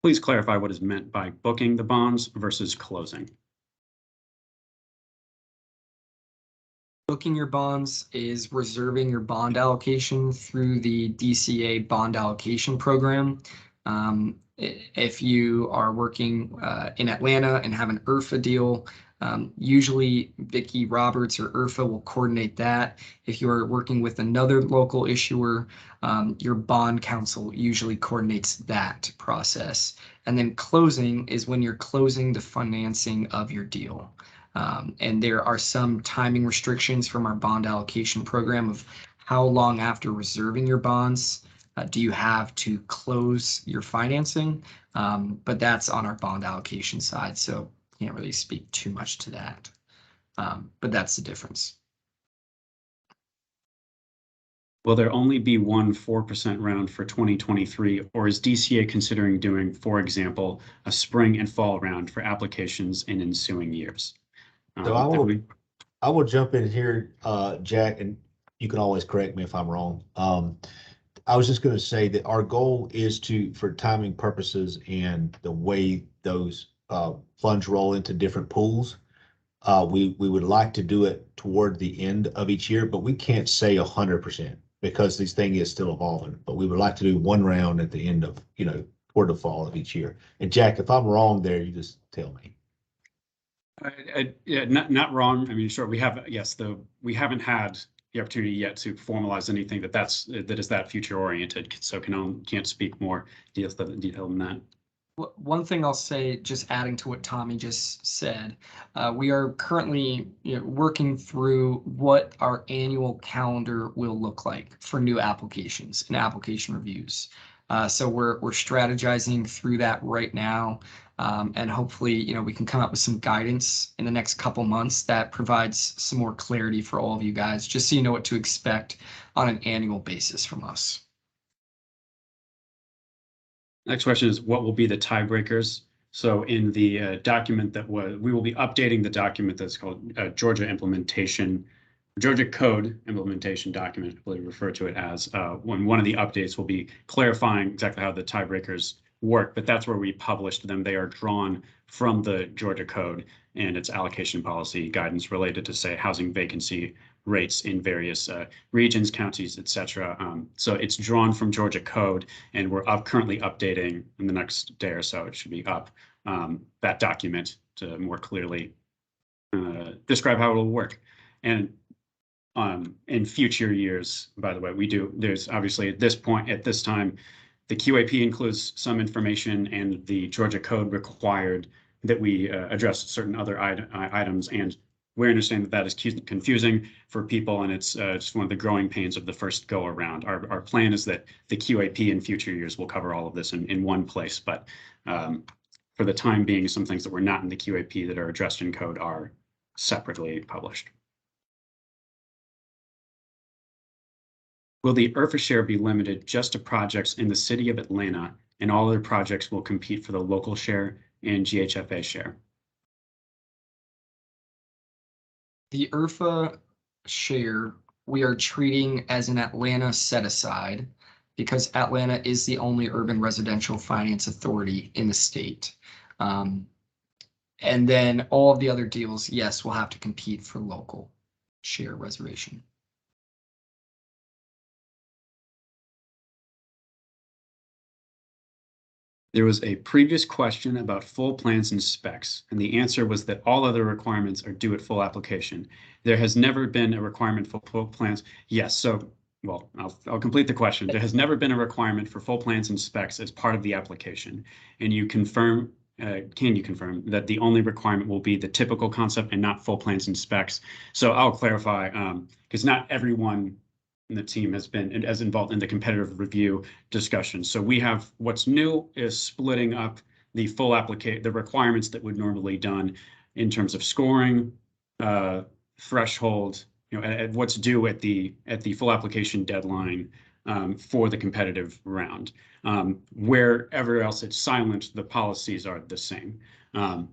Please clarify what is meant by booking the bonds versus closing. Booking your bonds is reserving your bond allocation through the DCA bond allocation program. If you are working in Atlanta and have an IRFA deal, usually Vicki Roberts or IRFA will coordinate that. If you are working with another local issuer, your bond counsel usually coordinates that process. And then closing is when you're closing the financing of your deal. And there are some timing restrictions from our bond allocation program of how long after reserving your bonds do you have to close your financing. But that's on our bond allocation side, so can't really speak too much to that. But that's the difference. Will there only be one 4% round for 2023, or is DCA considering doing, for example, a spring and fall round for applications in ensuing years? So I will jump in here, Jack, and you can always correct me if I'm wrong. I was just going to say that our goal is to, for timing purposes and the way those funds roll into different pools, we would like to do it toward the end of each year, but we can't say 100% because this thing is still evolving. But we would like to do one round at the end of, toward the fall of each year. And Jack, if I'm wrong there, you just tell me. Yeah, not wrong. I mean, sure, we have, yes, we haven't had the opportunity yet to formalize anything that is that future oriented. So can't speak more detail than that. One thing I'll say, just adding to what Tommy just said, we are currently working through what our annual calendar will look like for new applications and application reviews. So we're strategizing through that right now. And hopefully, we can come up with some guidance in the next couple months that provides some more clarity for all of you guys, just so you know what to expect on an annual basis from us. Next question is, what will be the tiebreakers? So in the document we will be updating the document that's called Georgia Code Implementation Document, I believe we refer to it as. When one of the updates will be clarifying exactly how the tiebreakers work, but that's where we published them. They are drawn from the Georgia Code and its allocation policy guidance related to, say, housing vacancy rates in various regions, counties, etc. So it's drawn from Georgia Code, and we're currently updating in the next day or so. It should be up that document to more clearly describe how it will work. And in future years, by the way, there's obviously at this time, the QAP includes some information, and the Georgia Code required that we address certain other items, and we understand that is confusing for people, and it's just one of the growing pains of the first go around. Our plan is that the QAP in future years will cover all of this in one place, but for the time being, some things that were not in the QAP that are addressed in code are separately published. Will the IRFA share be limited just to projects in the city of Atlanta, and all other projects will compete for the local share and GHFA share? The IRFA share we are treating as an Atlanta set aside because Atlanta is the only urban residential finance authority in the state. And then all of the other deals, yes, will have to compete for local share reservation. There was a previous question about full plans and specs, and the answer was that all other requirements are due at full application. There has never been a requirement for full plans. Yes, so, well, I'll complete the question. There has never been a requirement for full plans and specs as part of the application. And can you confirm that the only requirement will be the typical concept and not full plans and specs? So I'll clarify, because not everyone and the team has been as involved in the competitive review discussion. So what's new is splitting up the full the requirements that would normally done in terms of scoring, threshold, what's due at the full application deadline for the competitive round. Wherever else it's silent, the policies are the same.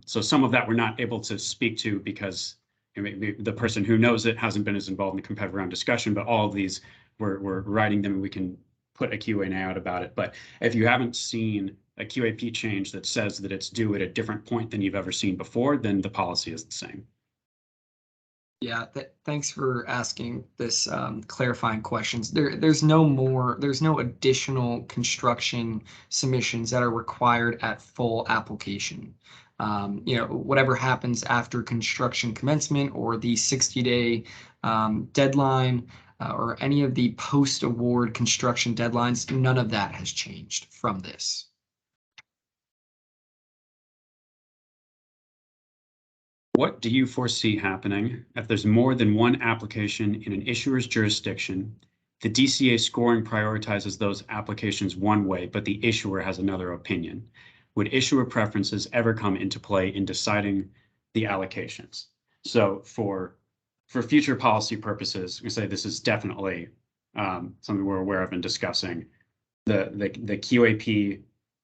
So some of that we're not able to speak to because the person who knows it hasn't been as involved in the competitive round discussion, but all of these, we're writing them and we can put a Q&A out about it. But if you haven't seen a QAP change that says that it's due at a different point than you've ever seen before, then the policy is the same. Yeah, thanks for asking this clarifying questions. There's no additional construction submissions that are required at full application. Whatever happens after construction commencement or the 60-day deadline or any of the post-award construction deadlines, none of that has changed from this. What do you foresee happening if there's more than one application in an issuer's jurisdiction? The DCA scoring prioritizes those applications one way, but the issuer has another opinion. Would issuer preferences ever come into play in deciding the allocations? So for future policy purposes, we say this is definitely something we're aware of and discussing. The QAP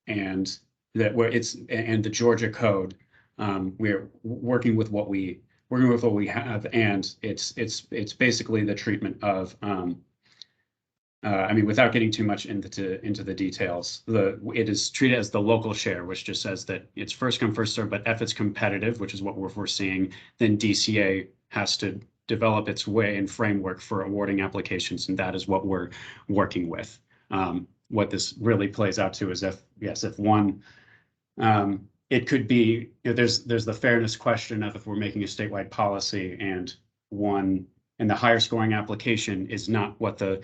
and the Georgia code. We're working with what we have, and it's basically the treatment of I mean, without getting too much into the details, it is treated as the local share, which just says that it's first come, first served, but if it's competitive, which is what we're foreseeing, then DCA has to develop its way and framework for awarding applications, and that is what we're working with. What this really plays out to is if one it could be, there's the fairness question of if we're making a statewide policy and the higher scoring application is not what the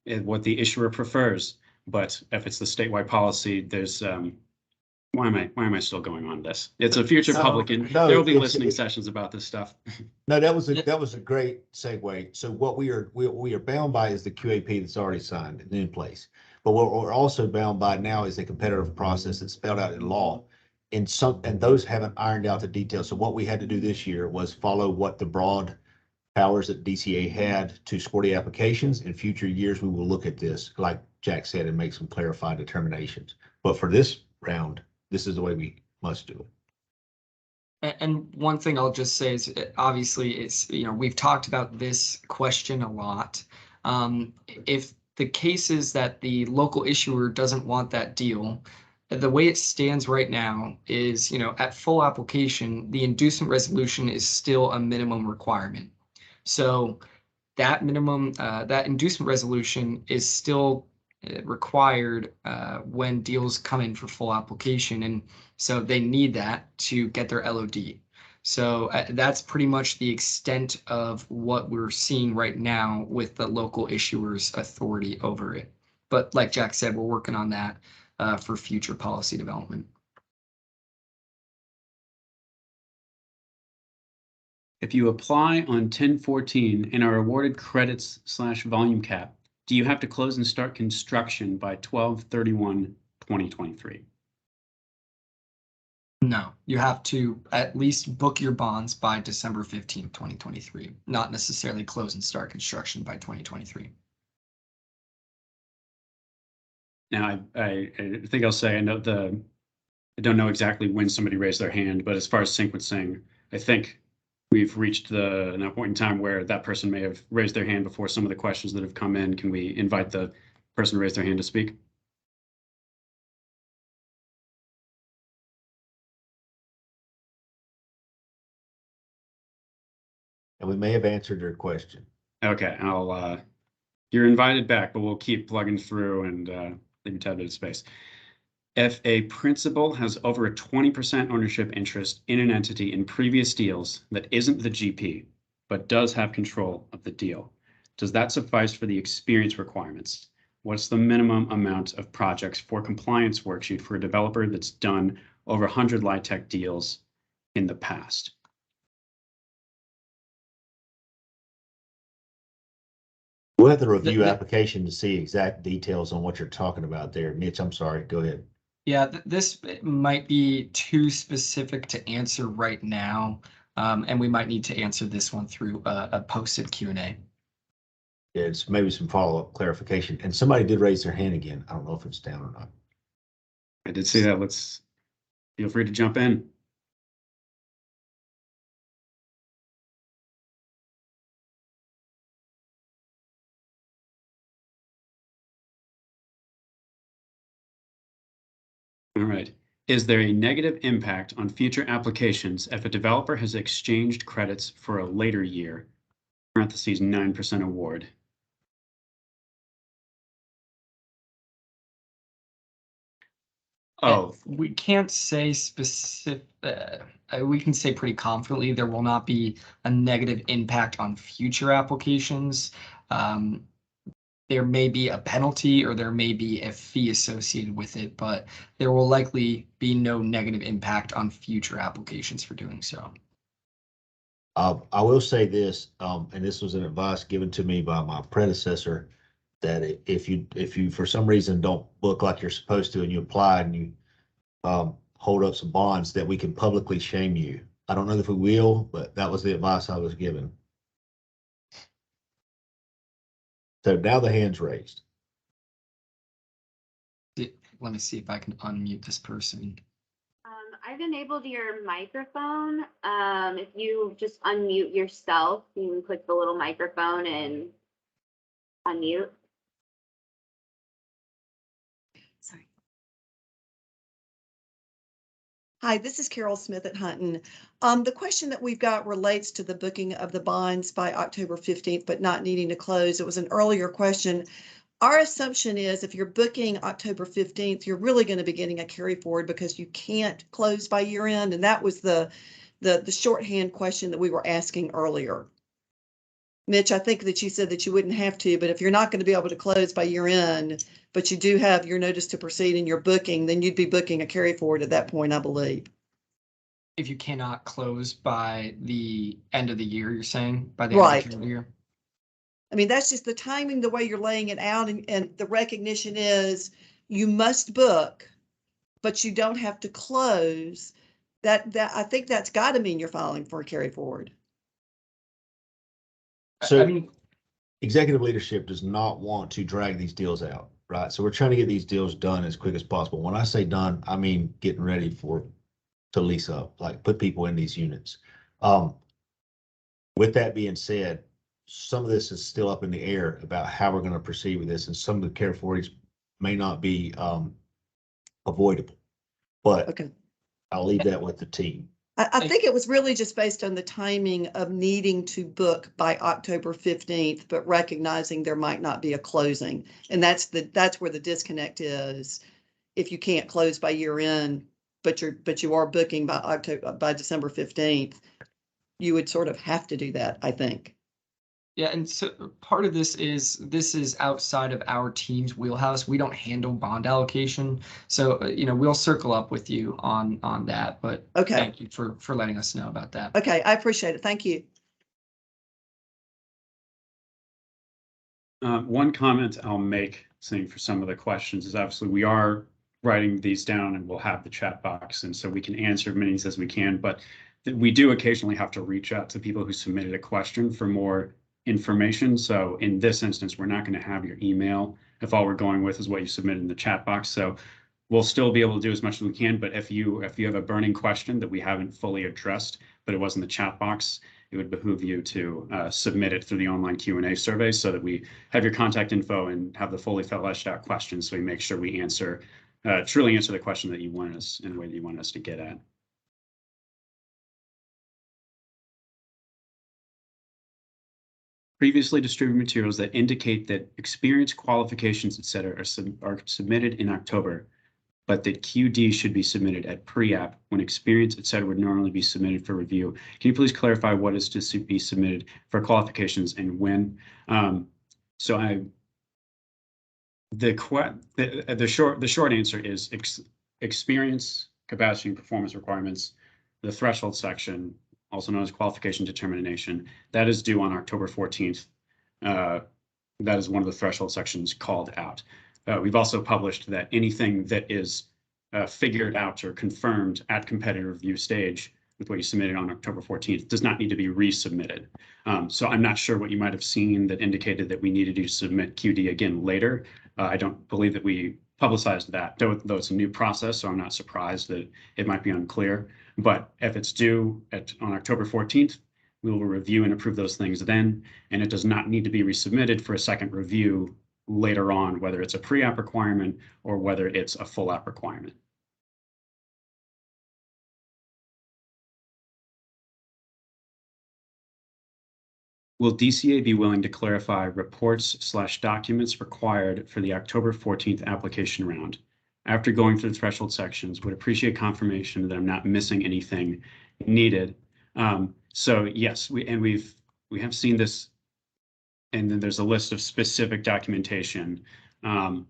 issuer prefers, but if it's the statewide policy, there's why am I still going on this? It's a future public, and there will be listening sessions about this stuff. No, that was a great segue. So what we are bound by is the QAP that's already signed and in place. But what we're also bound by now is a competitive process that's spelled out in law. And those haven't ironed out the details. So what we had to do this year was follow what the broad powers that DCA had to score the applications. In future years, we will look at this, like Jack said, and make some clarified determinations. But for this round, this is the way we must do it. And one thing I'll just say is, obviously, we've talked about this question a lot. If the case is that the local issuer doesn't want that deal, the way it stands right now is, at full application, the inducement resolution is still a minimum requirement. So that inducement resolution is still required when deals come in for full application. And so they need that to get their LOD. So that's pretty much the extent of what we're seeing right now with the local issuer's authority over it. But like Jack said, we're working on that for future policy development. If you apply on 1014 and are awarded credits / volume cap, do you have to close and start construction by 12/31/2023? No, you have to at least book your bonds by December 15th, 2023, not necessarily close and start construction by 2023. Now, I think I'll say, I don't know exactly when somebody raised their hand, but as far as sequencing, I think we've reached that point in time where that person may have raised their hand before some of the questions that have come in. Can we invite the person to raise their hand to speak? And we may have answered your question. Okay, you're invited back, but we'll keep plugging through and leave you 10 minutes space. If a principal has over a 20% ownership interest in an entity in previous deals that isn't the GP, but does have control of the deal, does that suffice for the experience requirements? What's the minimum amount of projects for compliance worksheet for a developer that's done over 100 LIHTC deals in the past? We'll have to review application to see exact details on what you're talking about there. Mitch, I'm sorry, go ahead. Yeah, this might be too specific to answer right now, and we might need to answer this one through a posted Q&A. Yeah, it's maybe some follow-up clarification. And somebody did raise their hand again. I don't know if it's down or not. I did see that. Feel free to jump in. All right. Is there a negative impact on future applications if a developer has exchanged credits for a later year parentheses 9% award. Oh, we can't say specific. We can say pretty confidently there will not be a negative impact on future applications. There may be a penalty or there may be a fee associated with it, but there will likely be no negative impact on future applications for doing so. I will say this, and this was an advice given to me by my predecessor, that if you for some reason don't book like you're supposed to and you apply and you hold up some bonds, that we can publicly shame you. I don't know if we will, but that was the advice I was given. So now the hand's raised. Let me see if I can unmute this person. I've enabled your microphone. If you just unmute yourself, you can click the little microphone and unmute. Sorry. Hi, this is Carol Smith at Hunton. The question that we've got relates to the booking of the bonds by October 15th, but not needing to close. It was an earlier question. Our assumption is if you're booking October 15th, you're really going to be getting a carry forward because you can't close by year end. And that was the shorthand question that we were asking earlier. Mitch, I think that you said that you wouldn't have to, but if you're not going to be able to close by year end, but you do have your notice to proceed and you're booking, then you'd be booking a carry forward at that point, I believe. If you cannot close by the end of the year, you're saying by the Right. end of the year? I mean, that's just the timing, the way you're laying it out, and the recognition is you must book, but you don't have to close. That I think that's got to mean you're filing for a carry forward. So I mean, executive leadership does not want to drag these deals out, right? So we're trying to get these deals done as quick as possible. When I say done, I mean getting ready to lease up, like put people in these units. With that being said, some of this is still up in the air about how we're going to proceed with this, and some of the carry forwards may not be avoidable. But Okay. I'll leave that with the team. I think it was really just based on the timing of needing to book by October 15th, but recognizing there might not be a closing. And that's where the disconnect is. If you can't close by year end, but you are booking by December 15th, you would sort of have to do that, I think. yeah, and so part of this is outside of our team's wheelhouse. We don't handle bond allocation. So, we'll circle up with you on that, but Okay. Thank you for letting us know about that. Okay, I appreciate it. Thank you. One comment I'll make, saying for some of the questions, is obviously we are writing these down and we'll have the chat box, and so we can answer as many as we can, but we do occasionally have to reach out to people who submitted a question for more information. So in this instance, we're not going to have your email if all we're going with is what you submitted in the chat box. So we'll still be able to do as much as we can, but if you have a burning question that we haven't fully addressed, but it was in the chat box, it would behoove you to submit it through the online Q&A survey so that we have your contact info and have the fully fleshed out questions, so we make sure we truly answer the question that you want us in the way that you want us to get at. Previously distributed materials that indicate that experience, qualifications, etc. are submitted in October, but that QD should be submitted at pre-app when experience, etc. would normally be submitted for review. Can you please clarify what is to be submitted for qualifications and when? The short answer is experience, capacity, and performance requirements. The threshold section, also known as qualification determination, that is due on October 14th. That is one of the threshold sections called out. We've also published that anything that is figured out or confirmed at competitive review stage with what you submitted on October 14th does not need to be resubmitted. So I'm not sure what you might have seen that indicated that we needed to submit QD again later. I don't believe that we publicized that, though it's a new process, so I'm not surprised that it might be unclear. But if it's due on October 14th, we will review and approve those things then, and it does not need to be resubmitted for a second review later on, whether it's a pre-app requirement or whether it's a full app requirement. Will DCA be willing to clarify reports/documents required for the October 14th application round? After going through the threshold sections, would appreciate confirmation that I'm not missing anything needed. So yes, we have seen this, and then there's a list of specific documentation. I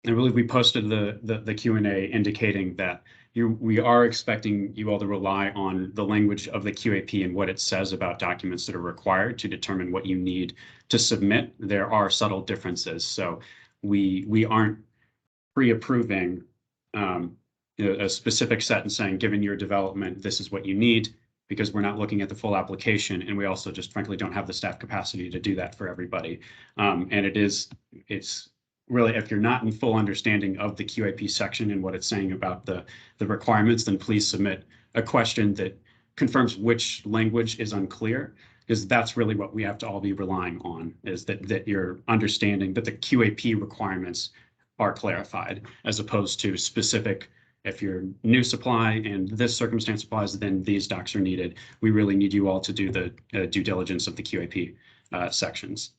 believe we posted the Q&A indicating that we are expecting you all to rely on the language of the QAP and what it says about documents that are required to determine what you need to submit. There are subtle differences, so we aren't pre-approving a specific set and saying, given your development, this is what you need, because we're not looking at the full application, and we also just frankly don't have the staff capacity to do that for everybody. And it's really, if you're not in full understanding of the QAP section and what it's saying about the requirements, then please submit a question that confirms which language is unclear, because that's really what we have to all be relying on, is that you're understanding that the QAP requirements are clarified, as opposed to specific, if you're new supply and this circumstance applies, then these docs are needed. We really need you all to do the due diligence of the QAP sections.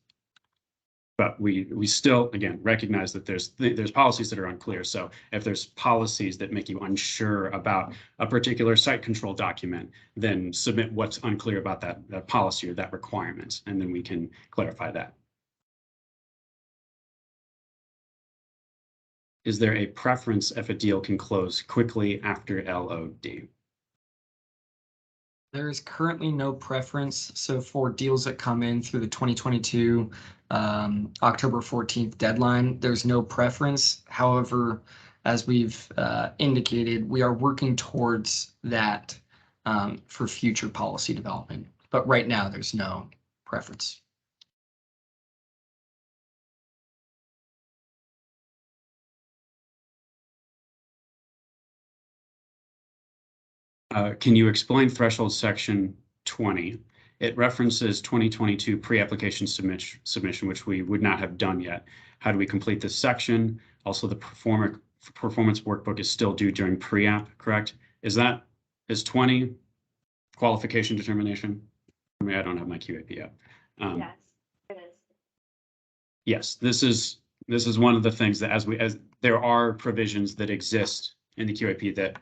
But we still, again, recognize that there's policies that are unclear. So if there's policies that make you unsure about a particular site control document, then submit what's unclear about that policy or that requirement, and then we can clarify that. Is there a preference if a deal can close quickly after LOD? There is currently no preference. So for deals that come in through the 2022 October 14th deadline, there's no preference. However, as we've indicated, we are working towards that for future policy development. But right now, there's no preference. Can you explain threshold section 20? It references 2022 pre-application submission, which we would not have done yet. How do we complete this section? Also, the performance workbook is still due during pre-app, correct? Is 20 qualification determination? I mean, I don't have my QAP yet. Yes, it is. Yes, this is one of the things that as there are provisions that exist in the QAP that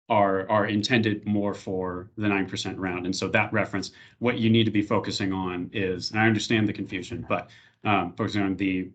are intended more for the 9% round. And so that reference, what you need to be focusing on is, and I understand the confusion, but focusing on the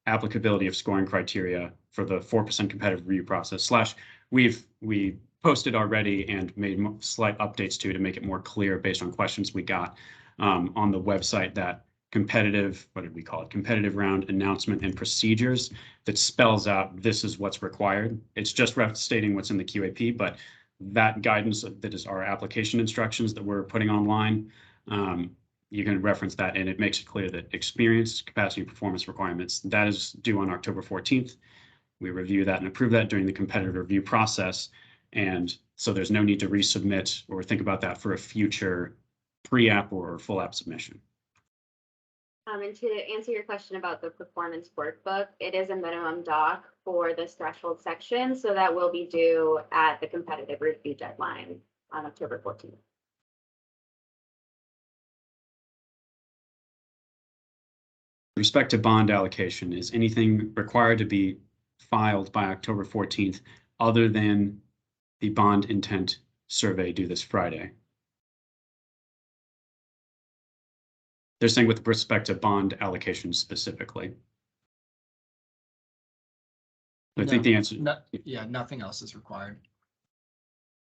applicability of scoring criteria for the 4% competitive review process / we posted already and made slight updates to make it more clear based on questions we got on the website, that competitive, what did we call it? Competitive round announcement and procedures that spells out this is what's required. It's just stating what's in the QAP, but that guidance that is our application instructions that we're putting online, you can reference that, and it makes it clear that experience, capacity, performance requirements, that is due on October 14th. We review that and approve that during the competitive review process. And so there's no need to resubmit or think about that for a future pre-app or full app submission. And to answer your question about the performance workbook, it is a minimum doc for this threshold section, so that will be due at the competitive review deadline on October 14th. With respect to bond allocation, is anything required to be filed by October 14th other than the bond intent survey due this Friday? They're saying with respect to bond allocation specifically. I think the answer. Yeah, nothing else is required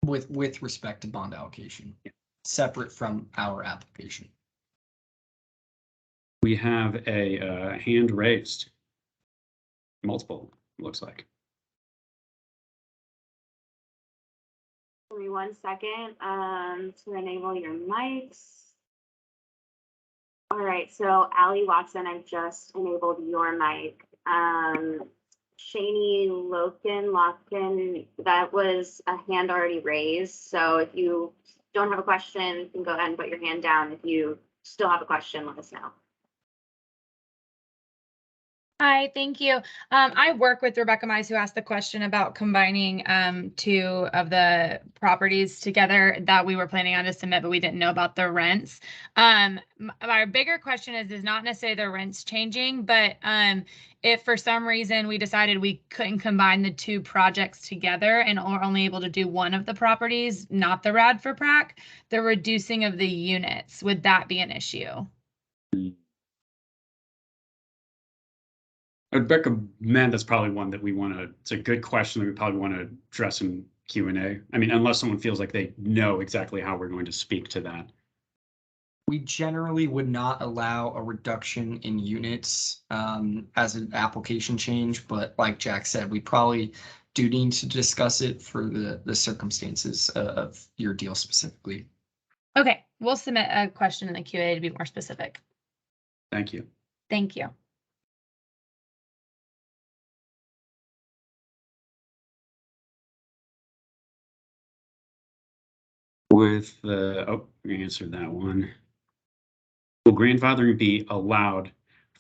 with respect to bond allocation, separate from our application. We have a hand raised. Multiple, looks like. Give me 1 second to enable your mics. All right, so Allie Watson, I've just enabled your mic. Shani Locken, that was a hand already raised. So if you don't have a question, you can go ahead and put your hand down. If you still have a question, let us know. Hi, thank you. I work with Rebecca Mize, who asked the question about combining two of the properties together that we were planning on to submit, but we didn't know about the rents. Our bigger question is not necessarily the rents changing, but if for some reason we decided we couldn't combine the two projects together and are only able to do one of the properties, not the RAD for PrAC, the reducing of the units, would that be an issue? I'd recommend that's probably one that we want to, it's a good question that we probably want to address in Q&A. I mean, unless someone feels like they know exactly how we're going to speak to that. We generally would not allow a reduction in units as an application change, but like Jack said, we probably do need to discuss it for the circumstances of your deal specifically. Okay, we'll submit a question in the QA to be more specific. Thank you. Thank you. With oh, we answered that one. Will grandfathering be allowed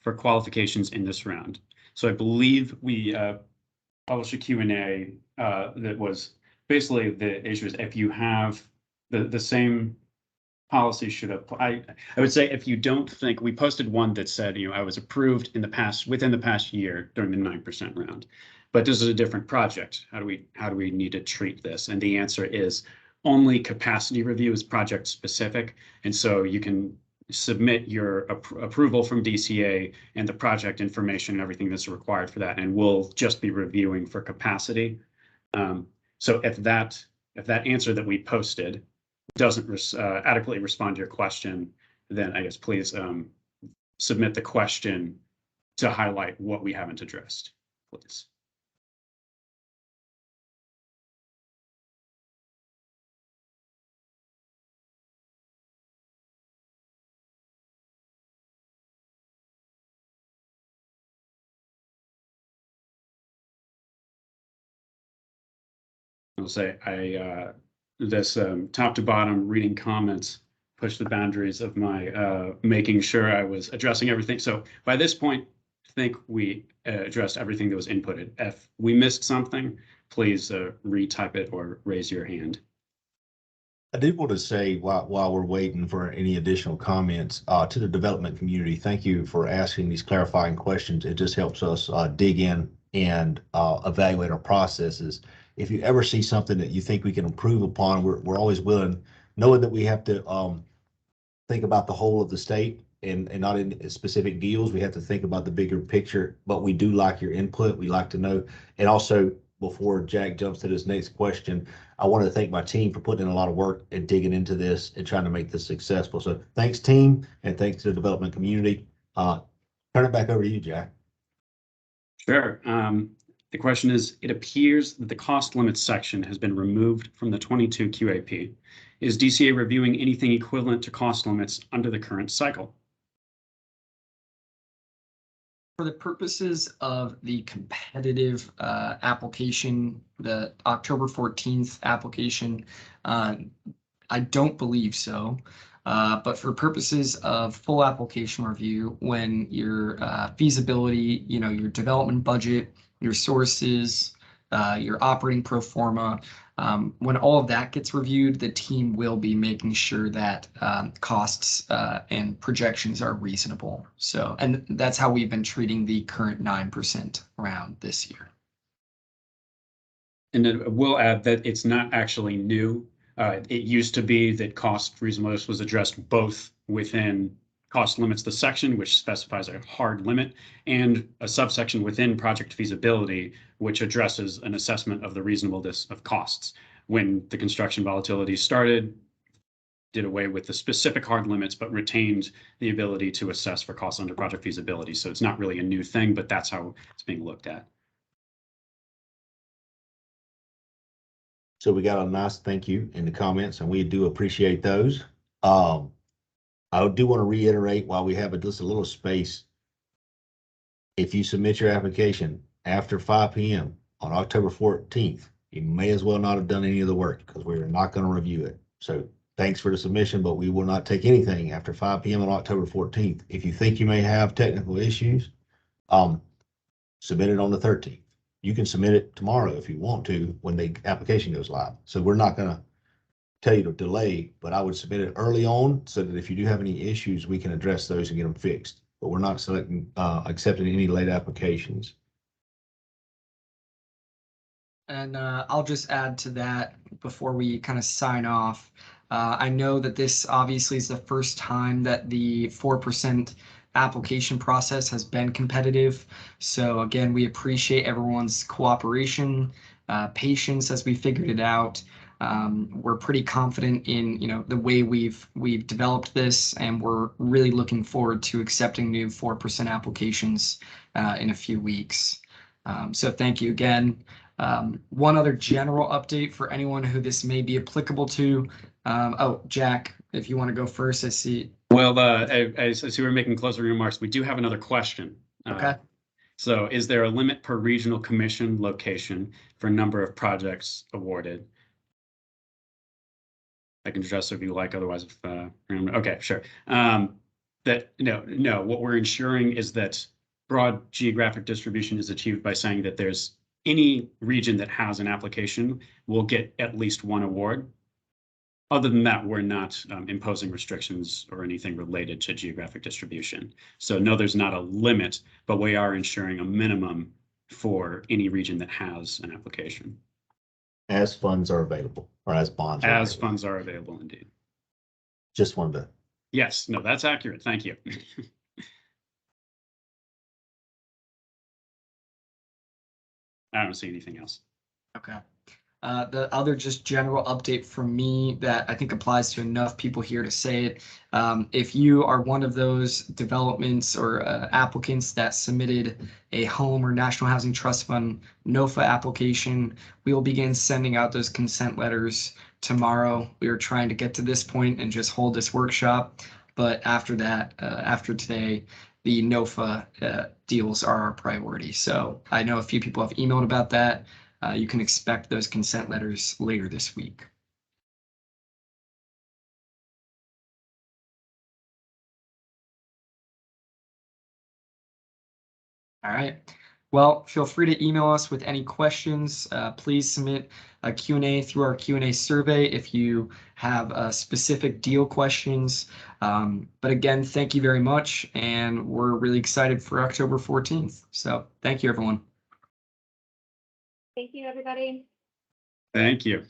for qualifications in this round? So I believe we published a Q&A that was basically the issue is if you have the same policy should apply. I would say if you don't think, we posted one that said, I was approved in the past, within the past year during the 9% round, but this is a different project. How do we need to treat this? And the answer is only capacity review is project specific. And so you can submit your approval from DCA and the project information and everything that's required for that. And we'll just be reviewing for capacity. So if that answer that we posted doesn't adequately respond to your question, then I guess please submit the question to highlight what we haven't addressed, please. I'll say this top to bottom reading comments push the boundaries of my making sure I was addressing everything. So by this point, I think we addressed everything that was inputted. If we missed something, please retype it or raise your hand. I did want to say while we're waiting for any additional comments to the development community, thank you for asking these clarifying questions. It just helps us dig in and evaluate our processes. If you ever see something that you think we can improve upon, we're always willing, knowing that we have to think about the whole of the state and not in specific deals. We have to think about the bigger picture, but we do like your input. We like to know. And also, before Jack jumps to this next question, I wanted to thank my team for putting in a lot of work and digging into this and trying to make this successful. So thanks, team, and thanks to the development community. Turn it back over to you, Jack. Sure. The question is, it appears that the cost limits section has been removed from the 22 QAP. Is DCA reviewing anything equivalent to cost limits under the current cycle? For the purposes of the competitive application, the October 14th application, I don't believe so. But for purposes of full application review, when your feasibility, your development budget, your sources, your operating pro forma, when all of that gets reviewed, the team will be making sure that costs and projections are reasonable. So, and that's how we've been treating the current 9% round this year. And then we'll add that it's not actually new. It used to be that cost reasonableness was addressed both within cost limits, the section which specifies a hard limit, and a subsection within project feasibility, which addresses an assessment of the reasonableness of costs. When the construction volatility started, did away with the specific hard limits, but retained the ability to assess for costs under project feasibility. So it's not really a new thing, but that's how it's being looked at. So we got a nice thank you in the comments, and we do appreciate those. I do want to reiterate while we have just a little space, if you submit your application after 5 p.m. on October 14th, you may as well not have done any of the work because we're not going to review it. So thanks for the submission, but we will not take anything after 5 p.m. on October 14th. If you think you may have technical issues, submit it on the 13th. You can submit it tomorrow if you want to when the application goes live. So we're not going to tell you to delay, but I would submit it early on so that if you do have any issues, we can address those and get them fixed. But we're not accepting any late applications. And I'll just add to that before we kind of sign off. I know that this obviously is the first time that the 4% application process has been competitive. So again, we appreciate everyone's cooperation, patience as we figured it out. We're pretty confident in the way we've developed this, and we're really looking forward to accepting new 4% applications in a few weeks. So thank you again. One other general update for anyone who this may be applicable to. Oh, Jack, if you want to go first, I see. Well, as you were making closing remarks, we do have another question. Okay. So is there a limit per regional commission location for number of projects awarded? I can address if you like, otherwise, okay, sure. No, what we're ensuring is that broad geographic distribution is achieved by saying that there's any region that has an application will get at least one award. Other than that, we're not imposing restrictions or anything related to geographic distribution. So no, there's not a limit, but we are ensuring a minimum for any region that has an application. As funds are available, or as bonds are As available. funds are available, indeed. Just wanted to. Yes, no, that's accurate. Thank you. I don't see anything else. Okay. The other just general update from me that I think applies to enough people here to say it. If you are one of those developments or applicants that submitted a home or National Housing Trust Fund NOFA application, we will begin sending out those consent letters tomorrow. We are trying to get to this point and just hold this workshop. But after that, after today, the NOFA deals are our priority. So I know a few people have emailed about that. You can expect those consent letters later this week. All right. Well, feel free to email us with any questions. Please submit a Q&A through our Q&A survey if you have specific deal questions. But again, thank you very much. And we're really excited for October 14th. So thank you, everyone. Thank you, everybody. Thank you.